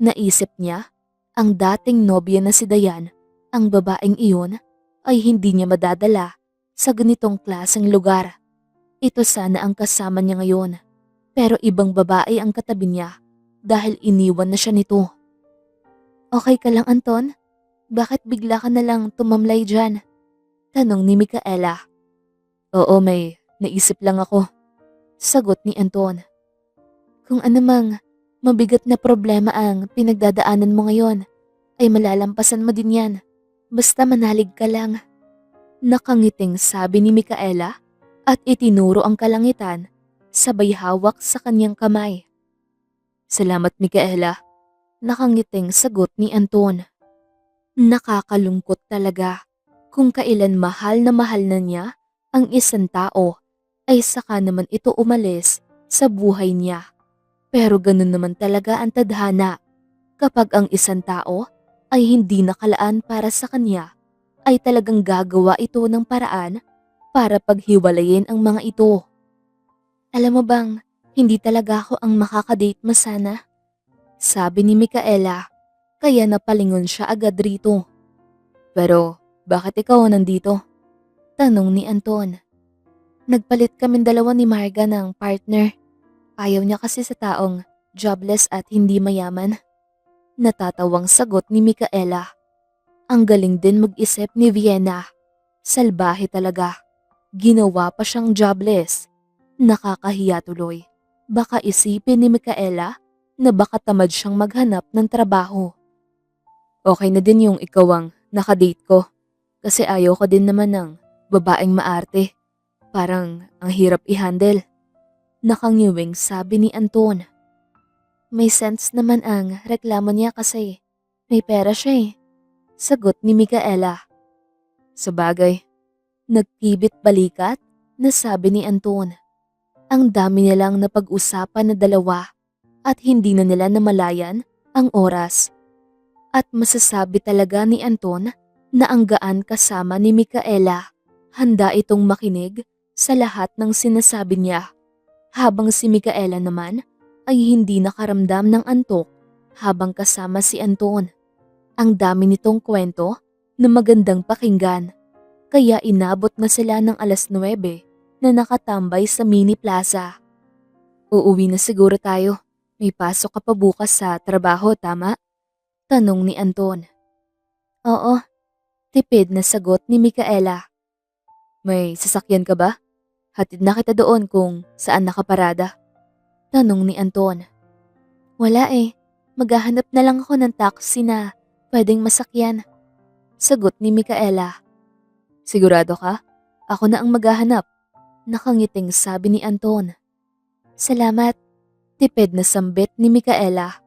Naisip niya, ang dating nobya na si Dayan, ang babaeng iyon, ay hindi niya madadala sa ganitong klaseng lugar. Ito sana ang kasama niya ngayon. Pero ibang babae ang katabi niya dahil iniwan na siya nito. Okay ka lang, Anton? Bakit bigla ka na lang tumamlay dyan? Tanong ni Micaela. Oo, may naisip lang ako. Sagot ni Anton. Kung anumang mabigat na problema ang pinagdadaanan mo ngayon, ay malalampasan mo din yan. Basta manalig ka lang. Nakangiting sabi ni Micaela at itinuro ang kalangitan sabay hawak sa kanyang kamay. Salamat, Micaela. Nakangiting sagot ni Anton. Nakakalungkot talaga kung kailan mahal na niya ang isang tao ay saka naman ito umalis sa buhay niya. Pero ganun naman talaga ang tadhana. Kapag ang isang tao ay hindi nakalaan para sa kanya, ay talagang gagawa ito ng paraan para paghiwalayin ang mga ito. Alam mo bang, hindi talaga ako ang makakadate mo sana? Sabi ni Micaela, kaya napalingon siya agad rito. Pero bakit ikaw nandito? Tanong ni Anton. Nagpalit kaming dalawa ni Marga ng partner. Ayaw niya kasi sa taong jobless at hindi mayaman. Natatawang sagot ni Micaela. Ang galing din mag-isip ni Vienna. Salbahe talaga. Ginawa pa siyang jobless. Nakakahiya tuloy. Baka isipin ni Micaela na baka tamad siyang maghanap ng trabaho. Okay na din yung ikaw ang nakadate ko. Kasi ayaw ko din naman ng babaeng maarte. Parang ang hirap i-handle. Nakangiwing sabi ni Anton. May sense naman ang reklamo niya kasi may pera siya eh. Sagot ni Micaela. Sabagay, nagkibit balikat na sabi ni Anton. Ang dami nilang napag-usapan na dalawa at hindi na nila namalayan ang oras. At masasabi talaga ni Anton na ang gaan kasama ni Micaela. Handa itong makinig sa lahat ng sinasabi niya. Habang si Micaela naman ay hindi nakaramdam ng antok habang kasama si Anton. Ang dami nitong kwento na magandang pakinggan. Kaya inabot na sila ng 9:00 na nakatambay sa mini plaza. Uuwi na siguro tayo. May pasok ka pa bukas sa trabaho, tama? Tanong ni Anton. Oo, tipid na sagot ni Micaela. May sasakyan ka ba? Hatid na kita doon kung saan nakaparada. Tanong ni Anton. Wala eh. Maghahanap na lang ako ng taxi na pwedeng masakyan. Sagot ni Micaela. Sigurado ka? Ako na ang maghahanap. Nakangiting sabi ni Anton. Salamat. Tipid na sambit ni Micaela.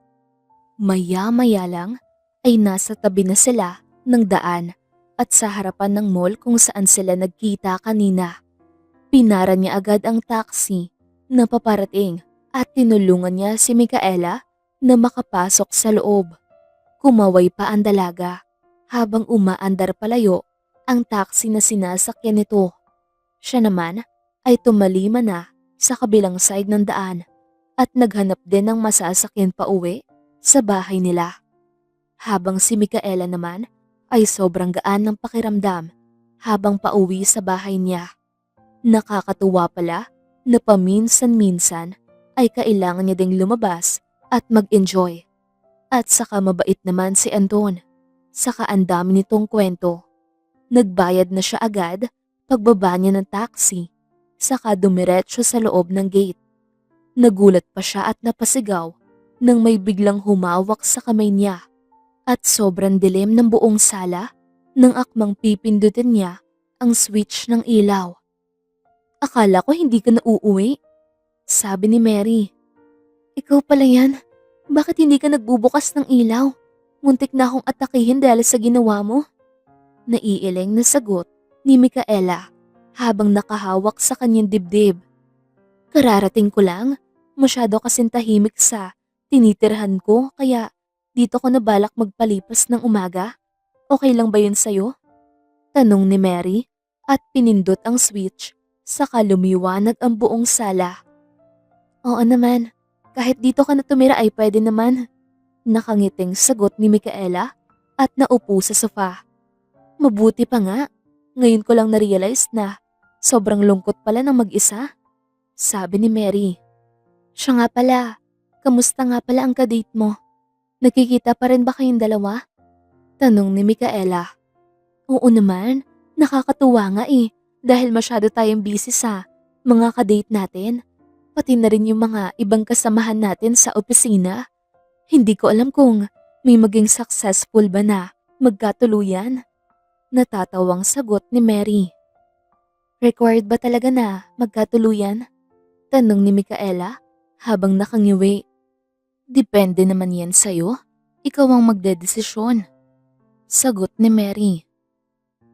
Maya-maya lang ay nasa tabi na sila ng daan at sa harapan ng mall kung saan sila nagkita kanina. Pinara niya agad ang taxi na paparating at tinulungan niya si Micaela na makapasok sa loob. Kumaway pa ang dalaga habang umaandar palayo ang taxi na sinasakyan nito. Siya naman ay tumalima na sa kabilang side ng daan at naghanap din ng masasakyan pa uwi sa bahay nila. Habang si Micaela naman ay sobrang gaan ng pakiramdam habang pauwi sa bahay niya. Nakakatuwa pala na paminsan-minsan ay kailangan niya ding lumabas at mag-enjoy. At saka mabait naman si Anton. Saka ang dami nitong kwento. Nagbayad na siya agad pagbaba niya ng taxi. Saka dumiretso sa loob ng gate. Nagulat pa siya at napasigaw nang may biglang humawak sa kamay niya. At sobrang dilim ng buong sala nang akmang pipindutin niya ang switch ng ilaw. Akala ko hindi ka na uuwi. Sabi ni Mary. Ikaw pala yan. Bakit hindi ka nagbubukas ng ilaw? Muntik na akong atakihin dahil sa ginawa mo. Naiiling na sagot ni Micaela habang nakahawak sa kanyang dibdib. Kararating ko lang, masyado kasing tahimik sa tinitirhan ko kaya dito ko nabalak magpalipas ng umaga. Okay lang ba yun sa'yo? Tanong ni Mary at pinindot ang switch saka lumiwanag ang buong sala. Oo naman, kahit dito ka na tumira ay pwede naman. Nakangiting sagot ni Micaela at naupo sa sofa. Mabuti pa nga, ngayon ko lang na-realize na sobrang lungkot pala ng mag-isa. Sabi ni Mary. Siya nga pala, kamusta nga pala ang kadate mo? Nakikita pa rin ba kayong dalawa? Tanong ni Micaela. Oo naman, nakakatuwa nga dahil masyado tayong busy sa mga kadate natin. Pati na rin yung mga ibang kasamahan natin sa opisina. Hindi ko alam kung may maging successful ba na magkatuluyan. Natatawang sagot ni Mary. Required ba talaga na magkatuluyan? Tanong ni Micaela habang nakangiwi. Depende naman yan sa'yo. Ikaw ang magdedesisyon. Sagot ni Mary.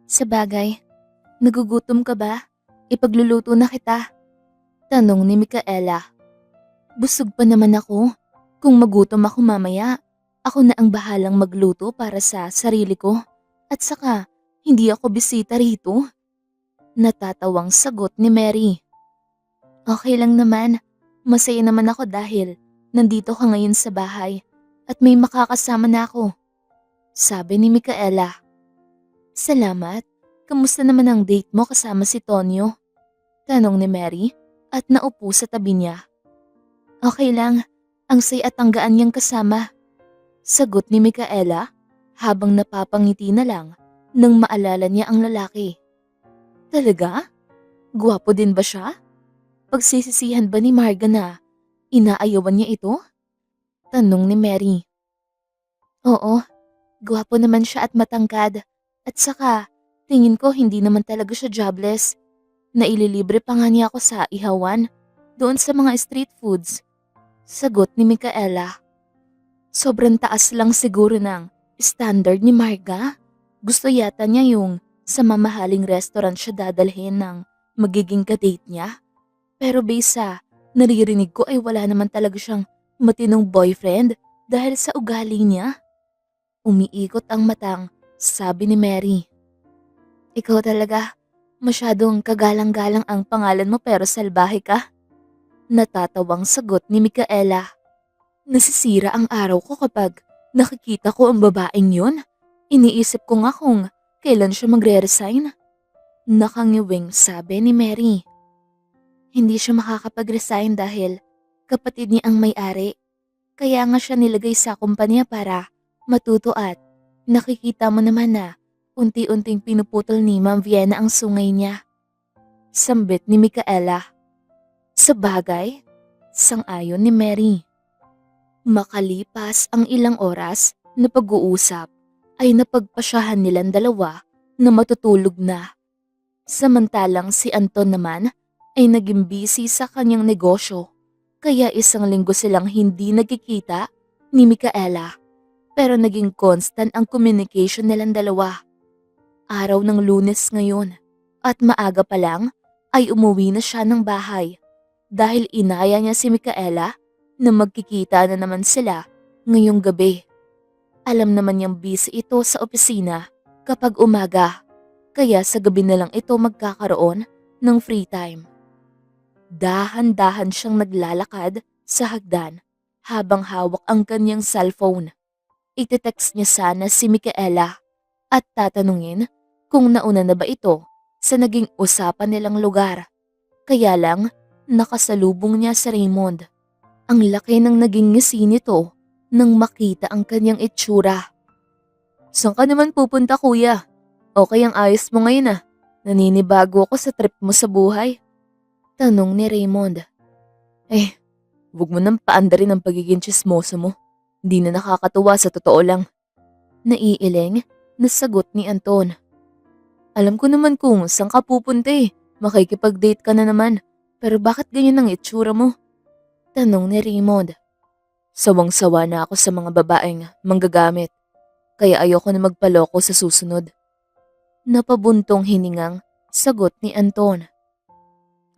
Sabagay, nagugutom ka ba? Ipagluluto na kita. Tanong ni Micaela. Busog pa naman ako. Kung magutom ako mamaya, ako na ang bahalang magluto para sa sarili ko. At saka, hindi ako bisita rito. Natatawang sagot ni Mary. Okay lang naman. Masaya naman ako dahil nandito ka ngayon sa bahay at may makakasama na ako. Sabi ni Micaela. Salamat. Kamusta naman ang date mo kasama si Tonyo? Tanong ni Mary at naupo sa tabi niya. Okay lang. Ang saya at tanggaan niyang kasama. Sagot ni Micaela habang napapangiti na lang nang maalala niya ang lalaki. Talaga? Gwapo din ba siya? Pagsisisihan ba ni Marga na inaayawan niya ito? Tanong ni Mary. Oo, gwapo naman siya at matangkad. At saka, tingin ko hindi naman talaga siya jobless. Naililibre pa nga niya ako sa ihawan doon sa mga street foods. Sagot ni Micaela. Sobrang taas lang siguro ng standard ni Marga. Gusto yata niya yung sa mamahaling restaurant siya dadalhin ng magiging kadate niya. Pero based sa naririnig ko ay wala naman talaga siyang matinong boyfriend dahil sa ugali niya. Umiikot ang matang, sabi ni Mary. Ikaw talaga, masyadong kagalang-galang ang pangalan mo pero salbahe ka. Natatawang sagot ni Micaela. Nasisira ang araw ko kapag nakikita ko ang babaeng yun. Iniisip ko nga kung kailan siya magre-resign. Nakangiwing sabi ni Mary. Hindi siya makakapag-resign dahil kapatid niya ang may-ari. Kaya nga siya nilagay sa kumpanya para matuto at nakikita mo naman na unti-unting pinuputol ni Ma'am Vienna ang sungay niya. Sambit ni Micaela. Sa bagay, sang-ayon ni Mary. Makalipas ang ilang oras na pag-uusap ay napagpasyahan nilang dalawa na matutulog na. Samantalang si Anton naman ay naging busy sa kanyang negosyo kaya isang linggo silang hindi nagkikita ni Micaela pero naging constant ang communication nilang dalawa. Araw ng Lunes ngayon at maaga pa lang ay umuwi na siya ng bahay dahil inaya niya si Micaela na magkikita na naman sila ngayong gabi. Alam naman niyang busy ito sa opisina kapag umaga kaya sa gabi na lang ito magkakaroon ng free time. Dahan-dahan siyang naglalakad sa hagdan habang hawak ang kanyang cellphone. Ite-text niya sana si Micaela at tatanungin kung nauna na ba ito sa naging usapan nilang lugar. Kaya lang, nakasalubong niya si Raymond. Ang laki ng naging ngisi nito nang makita ang kanyang itsura. Saan ka naman pupunta kuya? Okay ang ayos mo ngayon ah. Naninibago ako sa trip mo sa buhay. Tanong ni Raymond. Huwag mo nang paandarin ang pagiging tsismoso mo. Hindi na nakakatuwa sa totoo lang. Naiiling na sagot ni Anton. Alam ko naman kung saan ka pupunta makikipag-date ka na naman. Pero bakit ganyan ang itsura mo? Tanong ni Raymond. Sawang-sawa na ako sa mga babaeng manggagamit. Kaya ayoko na magpaloko sa susunod. Napabuntong hiningang sagot ni Anton.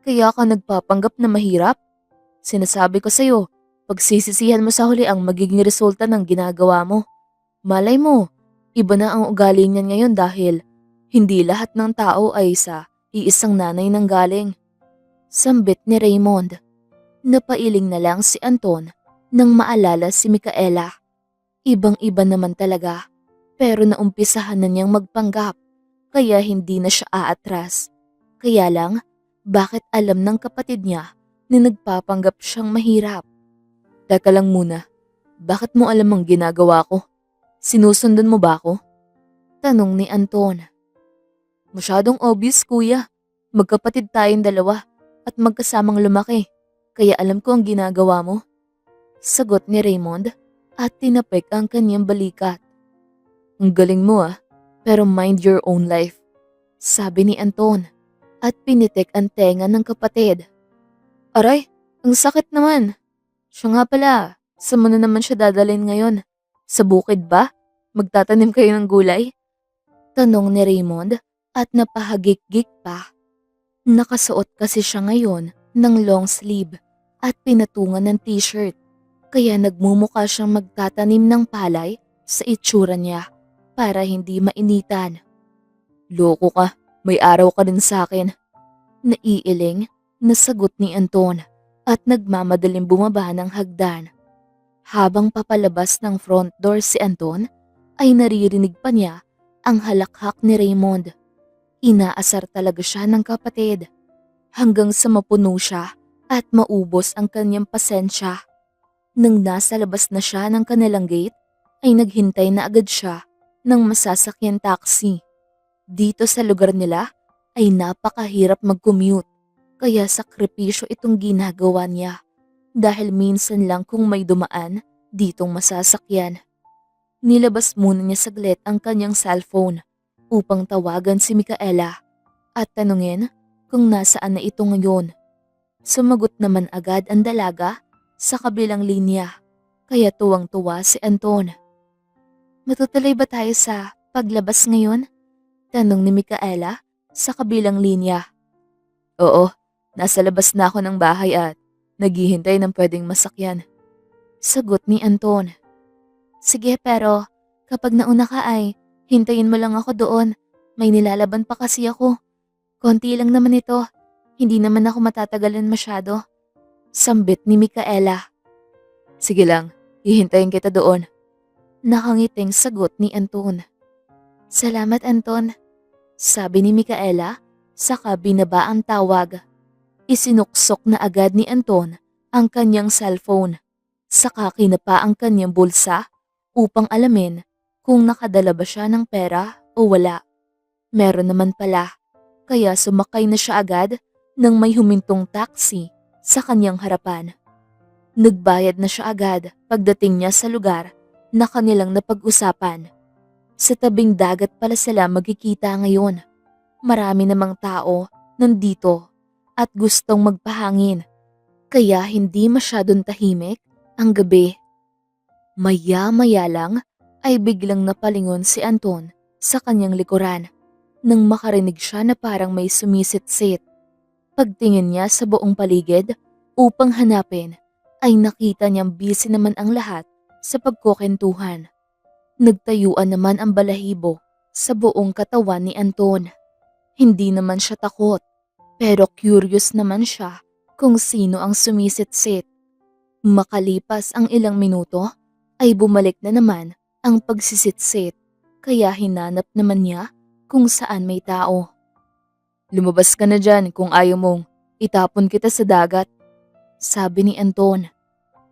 Kaya ka nagpapanggap na mahirap? Sinasabi ko sa'yo, pagsisisihan mo sa huli ang magiging resulta ng ginagawa mo. Malay mo, iba na ang ugali niyan ngayon dahil hindi lahat ng tao ay sa iisang nanay nang galing. Sambit ni Raymond. Napailing na lang si Anton nang maalala si Micaela. Ibang-iba naman talaga, pero naumpisahan na niyang magpanggap, kaya hindi na siya aatras. Kaya lang, bakit alam ng kapatid niya na nagpapanggap siyang mahirap? Teka lang muna, bakit mo alam ang ginagawa ko? Sinusundan mo ba ako? Tanong ni Anton. Masyadong obvious kuya, magkapatid tayong dalawa at magkasamang lumaki, kaya alam ko ang ginagawa mo. Sagot ni Raymond at tinapik ang kanyang balikat. Ang galing mo pero mind your own life. Sabi ni Anton at pinitik ang tenga ng kapatid. Aray, ang sakit naman. Siya nga pala, saan mo na naman siya dadalhin ngayon? Sa bukid ba? Magtatanim kayo ng gulay? Tanong ni Raymond at napahagik-gik pa. Nakasuot kasi siya ngayon ng long sleeve at pinatungan ng t-shirt, kaya nagmumukha siyang magtatanim ng palay sa itsura niya para hindi mainitan. Loko ka, may araw ka din sa akin. Naiiling na sagot ni Anton at nagmamadaling bumaba ng hagdan. Habang papalabas ng front door si Anton, ay naririnig pa niya ang halakhak ni Raymond. Inaasar talaga siya ng kapatid hanggang sa mapuno siya at maubos ang kanyang pasensya. Nang nasa labas na siya ng kanilang gate, ay naghintay na agad siya ng masasakyan taxi. Dito sa lugar nila ay napakahirap mag-commute, kaya sakripisyo itong ginagawa niya dahil minsan lang kung may dumaan ditong masasakyan. Nilabas muna niya saglit ang kanyang cellphone upang tawagan si Micaela at tanungin kung nasaan na ito ngayon. Sumagot naman agad ang dalaga sa kabilang linya, kaya tuwang-tuwa si Anton. Matutuloy ba tayo sa paglabas ngayon? Tanong ni Micaela sa kabilang linya. Oo, nasa labas na ako ng bahay at naghihintay ng pwedeng masakyan. Sagot ni Anton. Sige pero kapag nauna ka ay hintayin mo lang ako doon. May nilalaban pa kasi ako. Konti lang naman ito. Hindi naman ako matatagalan masyado. Sambit ni Micaela. Sige lang, hihintayin kita doon. Nakangiting sagot ni Anton. Salamat Anton. Sabi ni Micaela, saka binaba ang tawag. Isinuksok na agad ni Anton ang kanyang cellphone. Saka kinapa ang kanyang bulsa upang alamin kung nakadala ba siya ng pera o wala. Meron naman pala, kaya sumakay na siya agad nang may humintong taxi sa kanyang harapan. Nagbayad na siya agad pagdating niya sa lugar na kanilang napag-usapan. Sa tabing dagat pala sila magkikita ngayon. Marami namang tao nandito at gustong magpahangin, kaya hindi masyadong tahimik ang gabi. Maya-maya lang ay biglang napalingon si Anton sa kanyang likuran nang makarinig siya na parang may sumisit-sit. Pagtingin niya sa buong paligid upang hanapin ay nakita niyang busy naman ang lahat sa pagkukentuhan. Nagtayuan naman ang balahibo sa buong katawan ni Anton. Hindi naman siya takot, pero curious naman siya kung sino ang sumisit-sit. Makalipas ang ilang minuto ay bumalik na naman ang pagsisit-sit, kaya hinanap naman niya kung saan may tao. Lumabas ka na dyan kung ayaw mong itapon kita sa dagat, sabi ni Anton.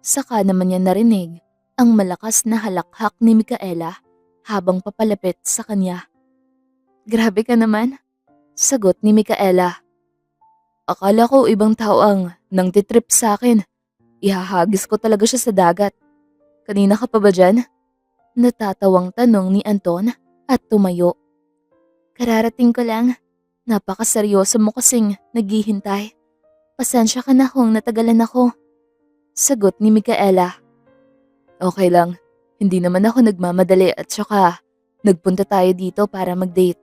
Saka naman niya narinig ang malakas na halakhak ni Micaela habang papalapit sa kanya. Grabe ka naman, sagot ni Micaela. Akala ko ibang tao ang nangtitrip sa akin. Ihahagis ko talaga siya sa dagat. Kanina ka pa ba dyan? Natatawang tanong ni Anton at tumayo. Kararating ko lang. Napakaseryoso mo kasing naghihintay. Pasensya ka na kung natagalan ako. Sagot ni Micaela. Okay lang. Hindi naman ako nagmamadali at saka nagpunta tayo dito para mag-date.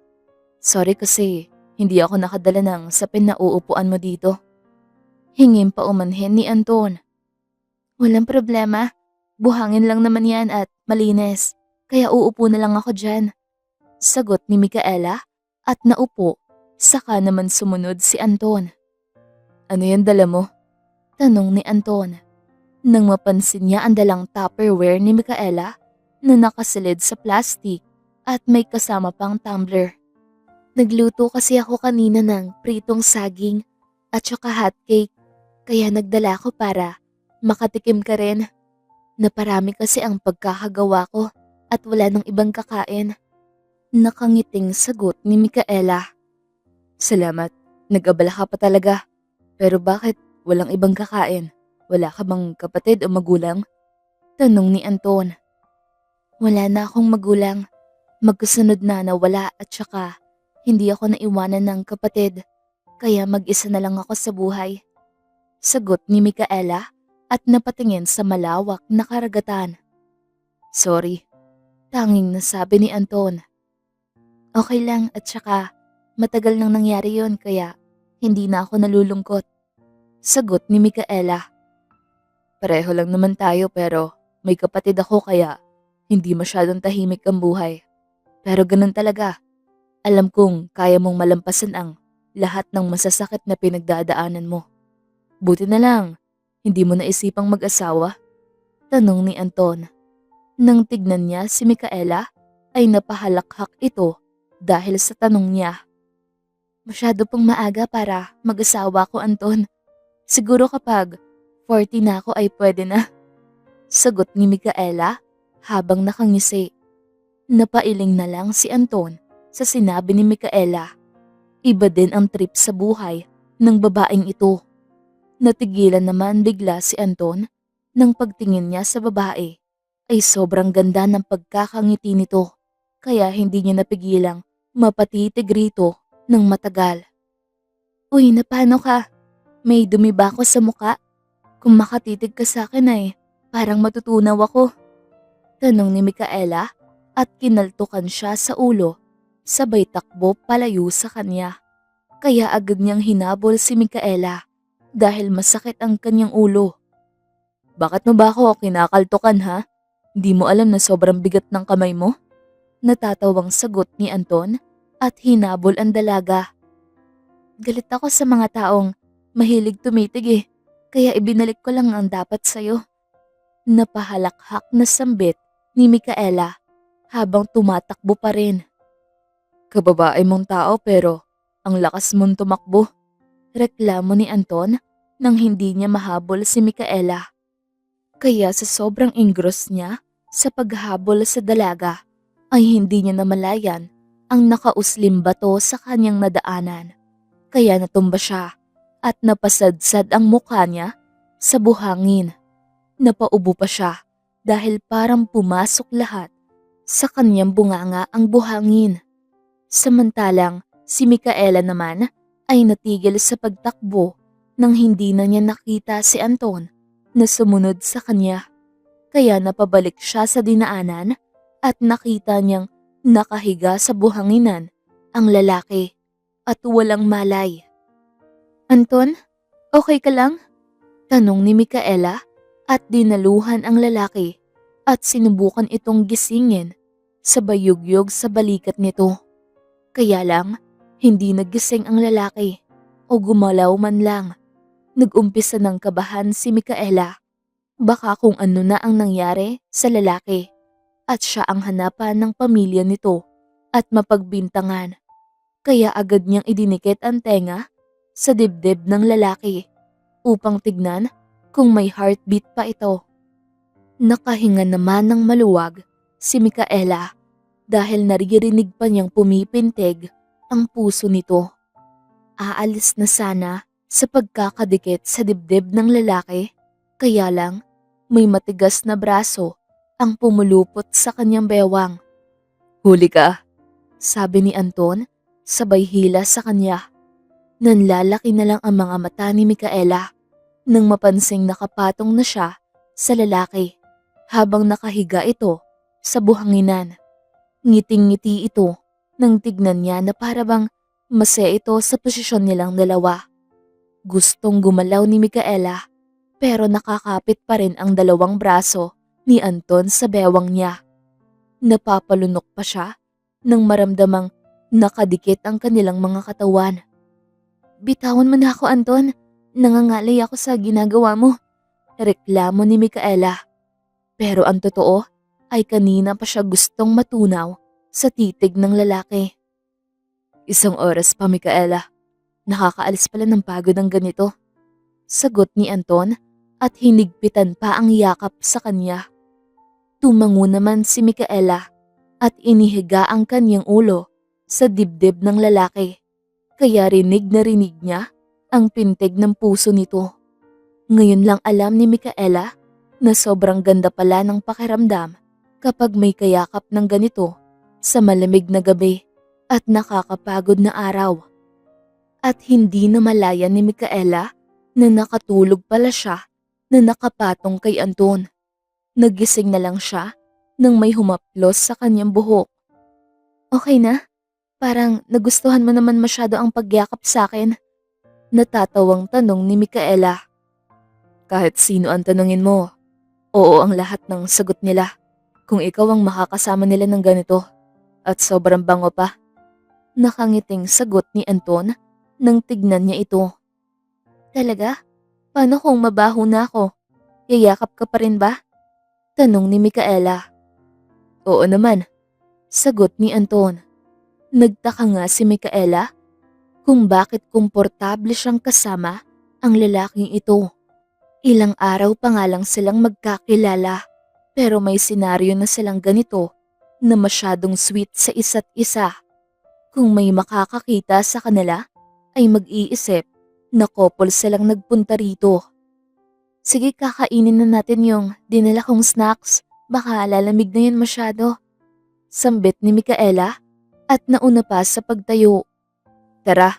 Sorry kasi hindi ako nakadala ng sapin na uupuan mo dito. Hingin pa umanhin ni Anton. Walang problema. Buhangin lang naman yan at malinis. Kaya uupo na lang ako dyan. Sagot ni Micaela at naupo. Saka naman sumunod si Anton. Ano yan dala mo? Tanong ni Anton. Nang mapansin niya ang dalang Tupperware ni Micaela na nakasilid sa plastic at may kasama pang tumbler. Nagluto kasi ako kanina ng pritong saging at saka hotcake kaya nagdala ko para makatikim ka rin. Naparami kasi ang pagkakagawa ko at wala nang ibang kakain. Nakangiting sagot ni Micaela. Salamat, nag-abala ka pa talaga. Pero bakit walang ibang kakain? Wala ka bang kapatid o magulang? Tanong ni Anton. Wala na akong magulang. Magkasunod na nawala at saka hindi ako naiwanan ng kapatid. Kaya mag-isa na lang ako sa buhay. Sagot ni Micaela at napatingin sa malawak na karagatan. Sorry, tanging nasabi ni Anton. Okay lang at saka matagal nang nangyari yon kaya hindi na ako nalulungkot. Sagot ni Micaela. Pareho lang naman tayo pero may kapatid ako kaya hindi masyadong tahimik ang buhay. Pero ganun talaga. Alam kong kaya mong malampasan ang lahat ng masasakit na pinagdadaanan mo. Buti na lang, hindi mo naisipang mag-asawa? Tanong ni Anton. Nang tignan niya si Micaela ay napahalakhak ito dahil sa tanong niya. Masyado pang maaga para mag-asawa ko, Anton. Siguro kapag 40 na ako ay pwede na. Sagot ni Micaela habang nakangisi. Napailing na lang si Anton sa sinabi ni Micaela. Iba din ang trip sa buhay ng babaeng ito. Natigilan naman bigla si Anton nang pagtingin niya sa babae ay sobrang ganda ng pagkakangiti nito kaya hindi niya napigilang mapatitig rito ng matagal. Uy, napano ka? May dumi ba ako sa muka? Kung makatitig ka sa akin ay parang matutunaw ako. Tanong ni Micaela at kinaltukan siya sa ulo. Sabay takbo palayo sa kanya. Kaya agad niyang hinabol si Micaela dahil masakit ang kanyang ulo. Bakit mo ba ako kinakaltukan ha? Hindi mo alam na sobrang bigat ng kamay mo? Natatawang sagot ni Anton at hinabol ang dalaga. Galit ako sa mga taong mahilig tumitig kaya ibinalik ko lang ang dapat sa'yo. Napahalakhak na sambit ni Micaela habang tumatakbo pa rin. Kababae mong tao pero ang lakas mong tumakbo. Reklamo ni Anton nang hindi niya mahabol si Micaela. Kaya sa sobrang engross niya sa paghabol sa dalaga ay hindi niya namalayan ang nakauslim bato sa kanyang nadaanan. Kaya natumba siya at napasadsad ang mukha niya sa buhangin. Napaubo pa siya dahil parang pumasok lahat sa kanyang bunganga ang buhangin. Samantalang si Micaela naman ay natigil sa pagtakbo nang hindi na niya nakita si Anton na sumunod sa kanya. Kaya napabalik siya sa dinaanan at nakita niyang nakahiga sa buhanginan ang lalaki at walang malay. Anton, okay ka lang? Tanong ni Micaela at dinaluhan ang lalaki at sinubukan itong gisingin sa bayugyog sa balikat nito. Kaya lang, hindi nagising ang lalaki o gumalaw man lang. Nag-umpisa ng kabahan si Micaela. Baka kung ano na ang nangyari sa lalaki at siya ang hanapan ng pamilya nito at mapagbintangan. Kaya agad niyang idinikit ang tenga sa dibdib ng lalaki upang tignan kung may heartbeat pa ito. Nakahinga naman ng maluwag si Micaela dahil naririnig pa niyang pumipintig ang puso nito. Aalis na sana sa pagkakadikit sa dibdib ng lalaki, kaya lang may matigas na braso ang pumulupot sa kanyang bewang. Huli ka, sabi ni Anton, sabay hila sa kanya. Nanlalaki na lang ang mga mata ni Micaela nang mapansing nakapatong na siya sa lalaki habang nakahiga ito sa buhanginan. Ngiting-ngiti ito nang tignan niya na para bang masaya ito sa posisyon nilang dalawa. Gustong gumalaw ni Micaela pero nakakapit pa rin ang dalawang braso ni Anton sa bewang niya. Napapalunok pa siya nang maramdamang nakadikit ang kanilang mga katawan. Bitawan mo na ako, Anton. Nangangalay ako sa ginagawa mo. Reklamo ni Micaela. Pero ang totoo ay kanina pa siya gustong matunaw sa titig ng lalaki. Isang oras pa, Micaela. Nakakaalis pala ng pagod ng ganito. Sagot ni Anton at hinigpitan pa ang yakap sa kanya. Tumango naman si Micaela at inihiga ang kanyang ulo sa dibdib ng lalaki. Kaya rinig na rinig niya ang pintig ng puso nito. Ngayon lang alam ni Micaela na sobrang ganda pala ng pakiramdam kapag may kayakap ng ganito sa malamig na gabi at nakakapagod na araw. At hindi na malaya ni Micaela na nakatulog pala siya na nakapatong kay Anton. Nagising na lang siya nang may humaplos sa kanyang buhok. Okay na? Parang nagustuhan mo naman masyado ang pagyakap sa akin. Natatawang tanong ni Micaela. Kahit sino ang tanungin mo, oo ang lahat ng sagot nila. Kung ikaw ang makakasama nila ng ganito at sobrang bango pa. Nakangiting sagot ni Anton nang tignan niya ito. Talaga? Paano kung mabaho na ako? Yayakap ka pa rin ba? Tanong ni Micaela. Oo naman, sagot ni Anton. Nagtaka nga si Micaela kung bakit komportable siyang kasama ang lalaking ito. Ilang araw pa nga lang silang magkakilala pero may senaryo na silang ganito na masyadong sweet sa isa't isa. Kung may makakakita sa kanila ay mag-iisip na couple silang nagpunta rito. Sige, kakainin na natin yung dinala kong snacks. Baka lalamig na yun masyado. Sambit ni Micaela at nauna pa sa pagtayo. Tara,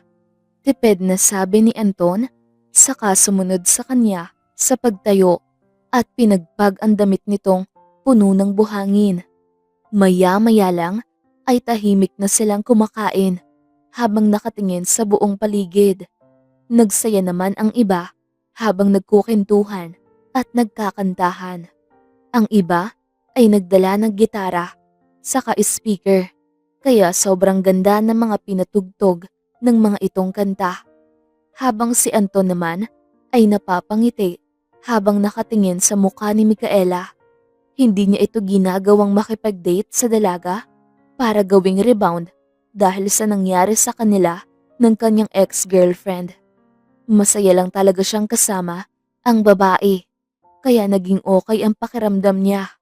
tipid na sabi ni Anton saka sumunod sa kanya sa pagtayo at pinagpag ang damit nitong puno ng buhangin. Maya-maya lang ay tahimik na silang kumakain habang nakatingin sa buong paligid. Nagsaya naman ang iba habang nagkukentuhan at nagkakantahan. Ang iba ay nagdala ng gitara saka speaker. Kaya sobrang ganda ng mga pinatugtog ng mga itong kanta. Habang si Anton naman ay napapangiti habang nakatingin sa mukha ni Micaela. Hindi niya ito ginagawang makipag-date sa dalaga para gawing rebound dahil sa nangyari sa kanila ng kanyang ex-girlfriend. Masaya lang talaga siyang kasama ang babae kaya naging okay ang pakiramdam niya.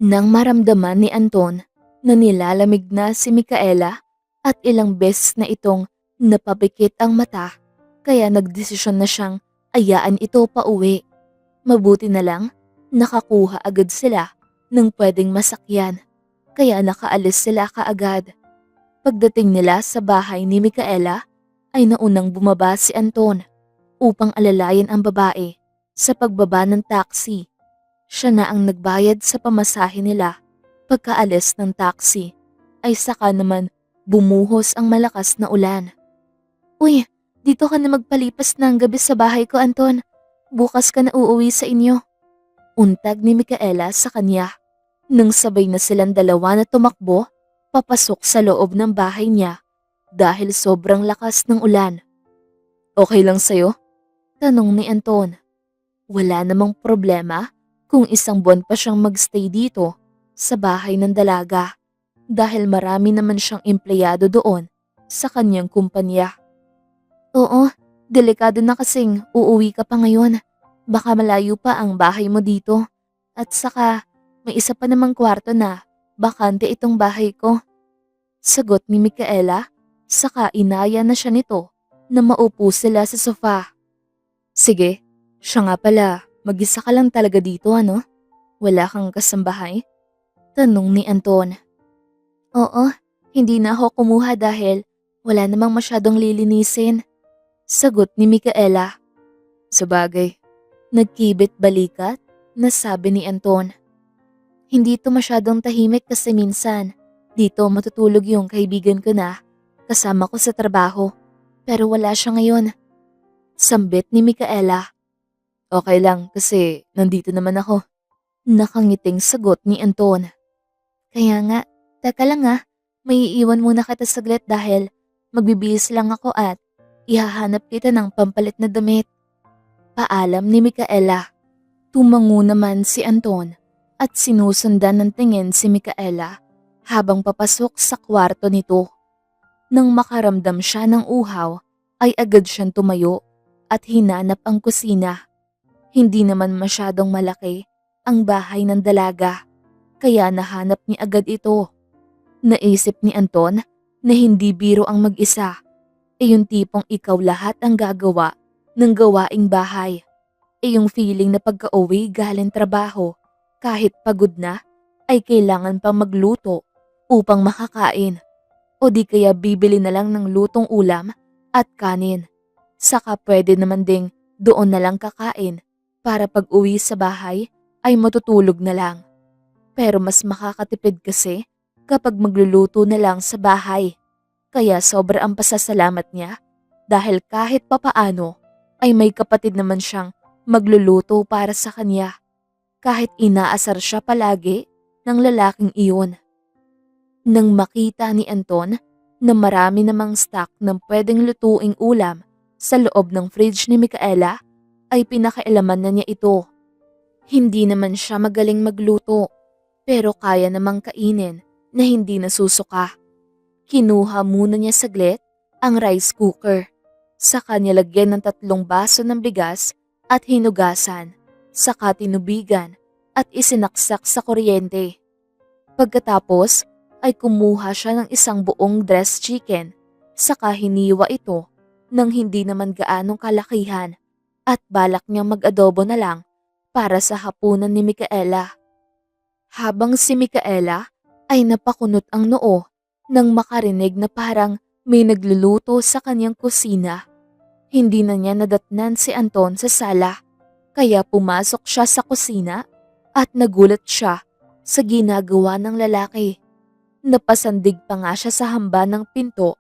Nang maramdaman ni Anton na nilalamig na si Micaela at ilang beses na itong napapikit ang mata kaya nagdesisyon na siyang ayaan ito pauwi. Mabuti na lang nakakuha agad sila ng pwedeng masakyan kaya nakaalis sila kaagad. Pagdating nila sa bahay ni Micaela ay naunang bumaba si Anton upang alalayan ang babae sa pagbaba ng taxi. Siya na ang nagbayad sa pamasahe nila. Pagkaalis ng taxi ay saka naman bumuhos ang malakas na ulan. Uy, dito ka na magpalipas ng gabi sa bahay ko, Anton. Bukas ka na uuwi sa inyo. Untag ni Micaela sa kanya. Nang sabay na silang dalawa na tumakbo, papasok sa loob ng bahay niya dahil sobrang lakas ng ulan. Okay lang sa'yo? Tanong ni Anton. Wala namang problema kung isang buwan pa siyang magstay dito sa bahay ng dalaga dahil marami naman siyang empleyado doon sa kanyang kumpanya. Oo, delikado na kasing uuwi ka pa ngayon. Baka malayo pa ang bahay mo dito. At saka may isa pa namang kwarto na bakante itong bahay ko. Sagot ni Micaela, saka inaya na siya nito na maupo sila sa sofa. Sige, siya nga pala, mag-isa ka lang talaga dito ano? Wala kang kasambahay? Tanong ni Anton. Oo, hindi na ako kumuha dahil wala namang masyadong lilinisin. Sagot ni Micaela. Sabagay, nagkibit balikat na sabi ni Anton. Hindi ito masyadong tahimik kasi minsan Dito matutulog yung kaibigan ko na kasama ko sa trabaho. Pero wala siya ngayon. Sambit ni Micaela. Okay lang kasi nandito naman ako. Nakangiting sagot ni Anton. Kaya nga, teka lang may iiwan muna kita saglit dahil magbibihis lang ako at ihahanap kita ng pampalit na damit. Paalam ni Micaela. Tumango naman si Anton at sinusundan ng tingin si Micaela habang papasok sa kwarto nito. Nang makaramdam siya ng uhaw ay agad siyang tumayo at hinanap ang kusina. Hindi naman masyadong malaki ang bahay ng dalaga kaya nahanap niya agad ito. Naisip ni Anton na hindi biro ang mag-isa, yung tipong ikaw lahat ang gagawa ng gawaing bahay. Yung feeling na pagka-uwi galing trabaho, kahit pagod na, ay kailangan pang magluto upang makakain. O di kaya bibili na lang ng lutong ulam at kanin. Saka pwede naman ding doon na lang kakain para pag-uwi sa bahay ay matutulog na lang. Pero mas makakatipid kasi kapag magluluto na lang sa bahay. Kaya sobra ang pasasalamat niya dahil kahit papaano ay may kapatid naman siyang magluluto para sa kanya. Kahit inaasar siya palagi ng lalaking iyon. Nang makita ni Anton na marami namang stock ng pwedeng lutuing ulam sa loob ng fridge ni Micaela, ay pinakailaman na niya ito. Hindi naman siya magaling magluto, pero kaya namang kainin na hindi nasusuka. Kinuha muna niya saglit ang rice cooker. Saka niya lagyan ng 3 baso ng bigas at hinugasan, saka tinubigan at isinaksak sa kuryente. Pagkatapos ay kumuha siya ng isang buong dressed chicken, saka hiniwa ito nang hindi naman gaanong kalakihan at balak niyang mag-adobo na lang para sa hapunan ni Micaela. Habang si Micaela ay napakunot ang noo nang makarinig na parang may nagluluto sa kanyang kusina. Hindi na niya nadatnan si Anton sa sala, kaya pumasok siya sa kusina at nagulat siya sa ginagawa ng lalaki. Napasandig pa nga siya sa hamba ng pinto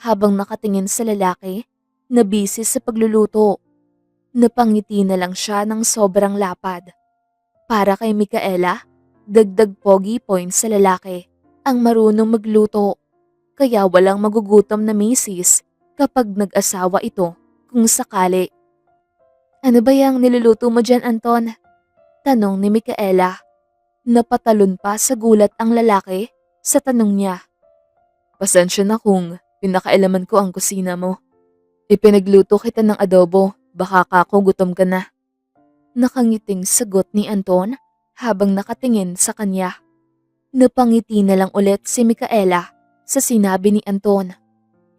habang nakatingin sa lalaki na busy sa pagluluto. Napangiti na lang siya ng sobrang lapad. Para kay Micaela, dagdag pogi points sa lalaki ang marunong magluto, kaya walang magugutom na misis kapag nag-asawa ito kung sakali. Ano ba yung niluluto mo dyan, Anton? Tanong ni Micaela. Napatalon pa sa gulat ang lalaki sa tanong niya. Pasensya na kung pinakailaman ko ang kusina mo. Ipinagluto kita ng adobo, baka kako gutom ka na. Nakangiting sagot ni Anton habang nakatingin sa kanya. Napangiti na lang ulit si Micaela sa sinabi ni Anton.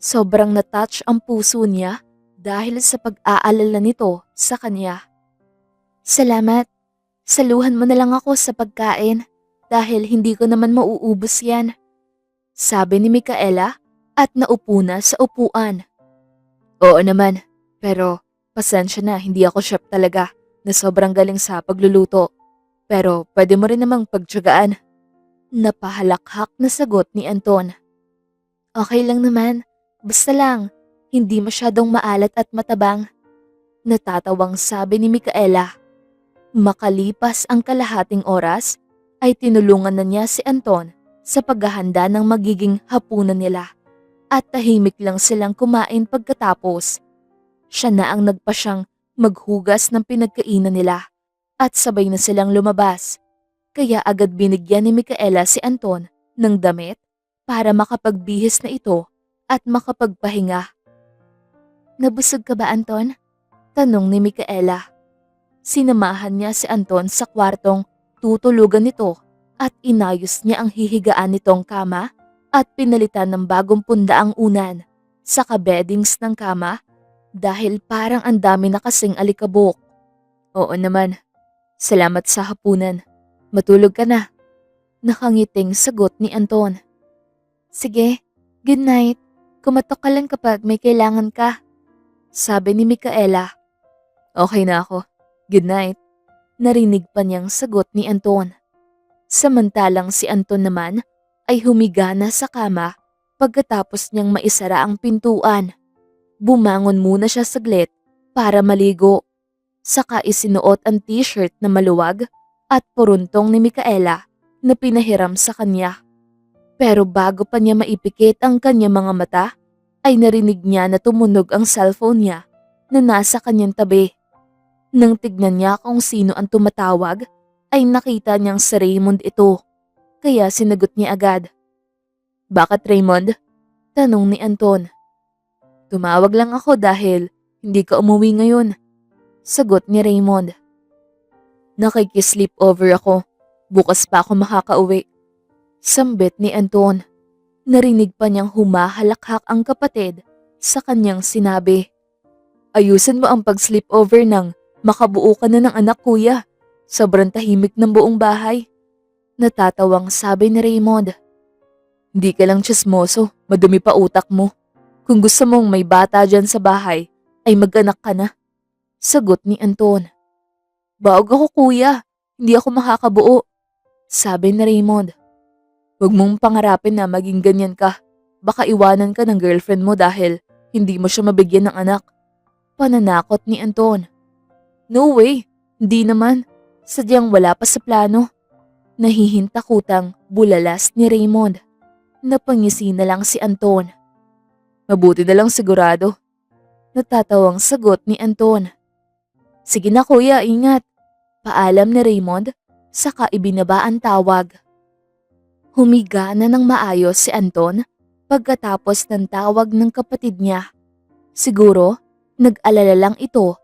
Sobrang natouch ang puso niya dahil sa pag-aalala nito sa kanya. Salamat. Saluhan mo na lang ako sa pagkain dahil hindi ko naman mauubos yan. Sabi ni Micaela at naupo na sa upuan. Oo naman, pero pasensya na hindi ako chef talaga na sobrang galing sa pagluluto. Pero pwede mo rin namang pagtiyagaan. Napahalakhak na sagot ni Anton. Okay lang naman, basta lang, hindi masyadong maalat at matabang. Natatawang sabi ni Micaela. Makalipas ang kalahating oras, ay tinulungan na niya si Anton sa paghahanda ng magiging hapunan nila at tahimik lang silang kumain pagkatapos. Siya na ang nagpasyang maghugas ng pinagkainan nila at sabay na silang lumabas. Kaya agad binigyan ni Micaela si Anton ng damit para makapagbihis na ito at makapagpahinga. Nabusog ka ba, Anton? Tanong ni Micaela. Sinamahan niya si Anton sa kwartong tutulugan nito at inayos niya ang hihigaan nitong kama at pinalitan ng bagong pundaang unan sa beddings ng kama dahil parang ang dami na kasing alikabok. Oo naman, salamat sa hapunan. Matulog ka na. Nakangiting sagot ni Anton. Sige, good night. Kumatok ka lang kapag may kailangan ka. Sabi ni Micaela. Okay na ako. Good night. Narinig pa niyang sagot ni Anton. Samantalang si Anton naman ay humiga na sa kama pagkatapos niyang maisara ang pintuan. Bumangon muna siya saglit para maligo. Saka isinuot ang t-shirt na maluwag at puruntong ni Micaela na pinahiram sa kanya. Pero bago pa niya maipikit ang kanyang mga mata, ay narinig niya na tumunog ang cellphone niya na nasa kanyang tabi. Nang tignan niya kung sino ang tumatawag, ay nakita niyang si Raymond ito. Kaya sinagot niya agad. "Bakit, Raymond?" tanong ni Anton. "Tumawag lang ako dahil hindi ka umuwi ngayon," sagot ni Raymond. "Nakikisleep over ako. Bukas pa ako makakauwi," sambit ni Anton. Narinig pa niyang humahalakhak ang kapatid sa kanyang sinabi. "Ayusin mo ang pag-sleep over nang makabuo ka na ng anak, kuya. Sobrang tahimik ng buong bahay." Natatawang sabi ni Raymond. "Hindi ka lang tsismoso, madumi pa utak mo. Kung gusto mong may bata dyan sa bahay, ay mag-anak ka na," sagot ni Anton. "Baog ako, kuya. Hindi ako makakabuo," sabi ni Raymond. "Huwag mong pangarapin na maging ganyan ka. Baka iwanan ka ng girlfriend mo dahil hindi mo siya mabigyan ng anak," pananakot ni Anton. "No way, hindi naman. Sadyang wala pa sa plano." Nahihintakutang bulalas ni Raymond. Napangisi na lang si Anton. "Mabuti na lang sigurado," natatawang sagot ni Anton. "Sige na kuya, ingat," paalam ni Raymond, saka ibinaba ang tawag. Humiga na ng maayos si Anton pagkatapos ng tawag ng kapatid niya. Siguro, nag-alala lang ito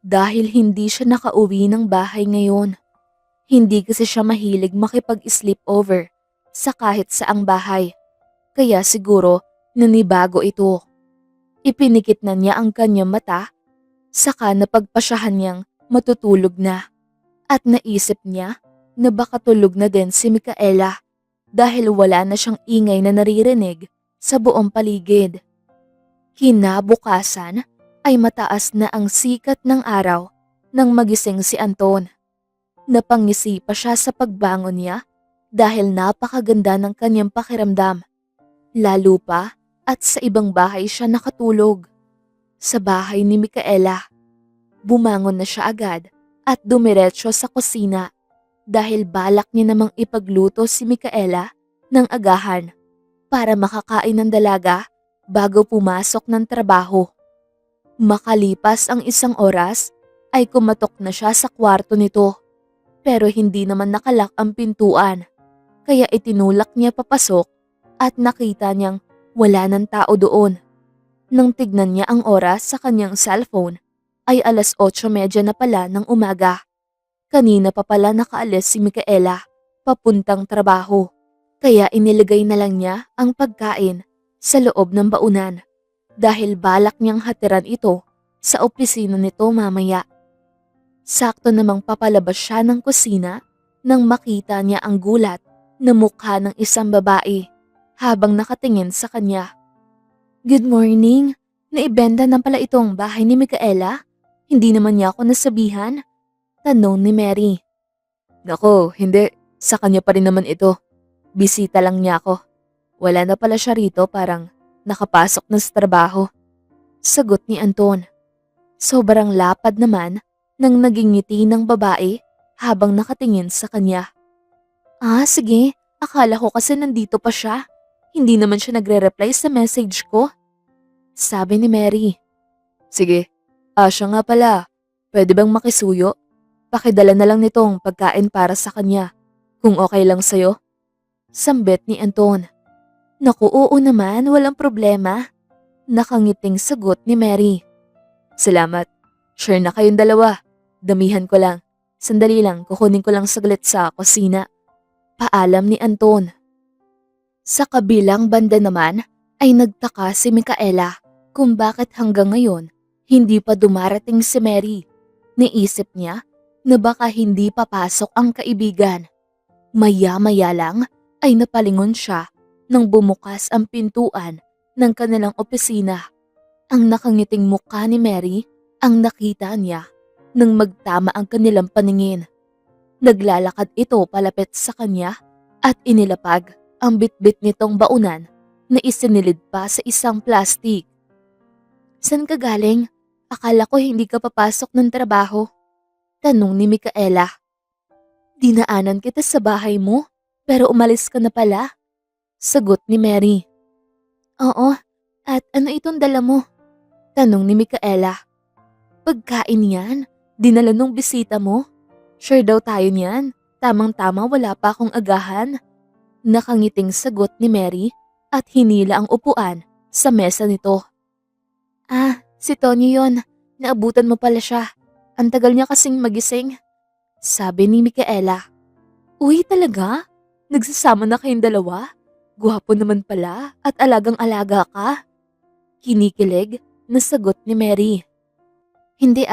dahil hindi siya nakauwi ng bahay ngayon. Hindi kasi siya mahilig makipag-sleep over sa kahit saang bahay. Kaya siguro nanibago ito. Ipinikit na niya ang kanyang mata, saka napagpasyahan niyang matutulog na. At naisip niya na baka tulog na din si Micaela dahil wala na siyang ingay na naririnig sa buong paligid. Kinabukasan ay mataas na ang sikat ng araw nang magising si Anton. Napangisi pa siya sa pagbangon niya dahil napakaganda ng kanyang pakiramdam. Lalo pa at sa ibang bahay siya nakatulog. Sa bahay ni Micaela. Bumangon na siya agad at dumiretso sa kusina dahil balak niya namang ipagluto si Micaela ng agahan para makakain ng dalaga bago pumasok ng trabaho. Makalipas ang 1 oras ay kumatok na siya sa kwarto nito. Pero hindi naman nakalak ang pintuan, kaya itinulak niya papasok at nakita niyang wala ng tao doon. Nang tignan niya ang oras sa kanyang cellphone, ay 8:30 na pala ng umaga. Kanina pa pala nakaalis si Micaela, papuntang trabaho, kaya inilagay na lang niya ang pagkain sa loob ng baunan dahil balak niyang hatiran ito sa opisina nito mamaya. Sakto namang papalabas siya ng kusina nang makita niya ang gulat na mukha ng isang babae habang nakatingin sa kanya. "Good morning. Naibenta na pala itong bahay ni Micaela? Hindi naman niya ako nasabihan?" tanong ni Mary. "Nako, hindi. Sa kanya pa rin naman ito. Bisita lang niya ako. Wala na pala siya rito, parang nakapasok na sa trabaho," sagot ni Anton. Sobrang lapad naman nang naging ngiti ng babae habang nakatingin sa kanya. "Ah, sige. Akala ko kasi nandito pa siya. Hindi naman siya nagre-reply sa message ko," sabi ni Mary. "Sige. Siya nga pala. Pwede bang makisuyo? Pakidala na lang nitong pagkain para sa kanya. Kung okay lang sa'yo," sambit ni Anton. "Naku, oo naman. Walang problema," nakangiting sagot ni Mary. "Salamat. Share na kayong dalawa. Damihan ko lang. Sandali lang, kukunin ko lang saglit sa kusina," paalam ni Anton. Sa kabilang banda naman ay nagtaka si Micaela kung bakit hanggang ngayon hindi pa dumarating si Mary. Naisip niya na baka hindi papasok ang kaibigan. Maya-maya lang ay napalingon siya nang bumukas ang pintuan ng kanilang opisina. Ang nakangiting mukha ni Mary ang nakita niya nang magtama ang kanilang paningin. Naglalakad ito palapit sa kanya at inilapag ang bitbit nitong baunan na isinilid pa sa isang plastic. San ka galing? Akala ko hindi ka papasok ng trabaho. Tanong ni Micaela. Dinaanan kita sa bahay mo, pero umalis ka na pala. Sagot ni Mary. Oo, at ano itong dala mo? Tanong ni Micaela. Pagkain yan, dinala nung bisita mo. Sure daw tayo niyan, tamang-tama wala pa akong agahan. Nakangiting sagot ni Mary at hinila ang upuan sa mesa nito. Ah, si Tony yon. Naabutan mo pala siya. Ang tagal niya kasing magising. Sabi ni Micaela. Uy, talaga? Nagsasama na kayong dalawa? Gwapo naman pala at alagang-alaga ka. Kinikilig na sagot ni Mary. Hindi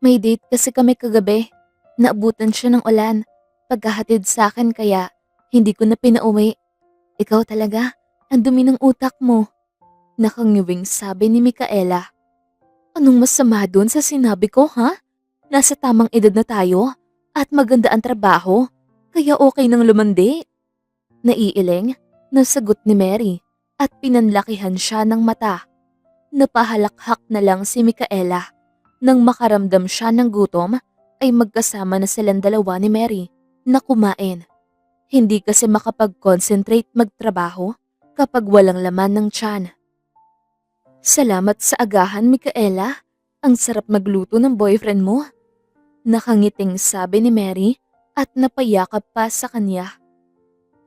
may date kasi kami kagabi. Naabutan siya ng ulan. Pagkahatid sa akin kaya hindi ko na pinauwi. Ikaw talaga, ang dumi ng utak mo. Nakangiwing sabi ni Micaela. Anong masama doon sa sinabi ko ha? Nasa tamang edad na tayo at maganda ang trabaho. Kaya okay nang lumandi. Naiiling na sagot ni Mary at pinanlakihan siya ng mata. Napahalakhak na lang si Micaela. Nang makaramdam siya ng gutom ay magkasama na silang dalawa ni Mary na kumain. Hindi kasi makapag-concentrate magtrabaho kapag walang laman ng tiyan. Salamat sa agahan, Micaela. Ang sarap magluto ng boyfriend mo. Nakangiting sabi ni Mary at napayakap pa sa kanya.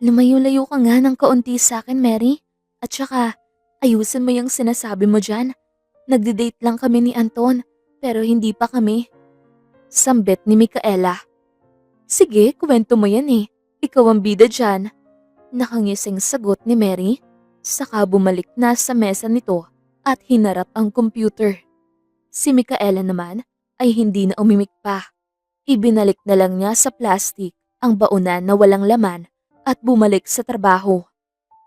Lumayo-layo ka nga ng kaunti sa akin, Mary. At saka, ayusin mo yung sinasabi mo dyan. Nagde-date lang kami ni Anton, pero hindi pa kami. Sambit ni Micaela. Sige, kwento mo yan eh. Ikaw ang bida dyan. Nakangising sagot ni Mary, saka bumalik na sa mesa nito at hinarap ang computer. Si Micaela naman ay hindi na umimik pa. Ibinalik na lang niya sa plastic ang baunan na walang laman at bumalik sa trabaho.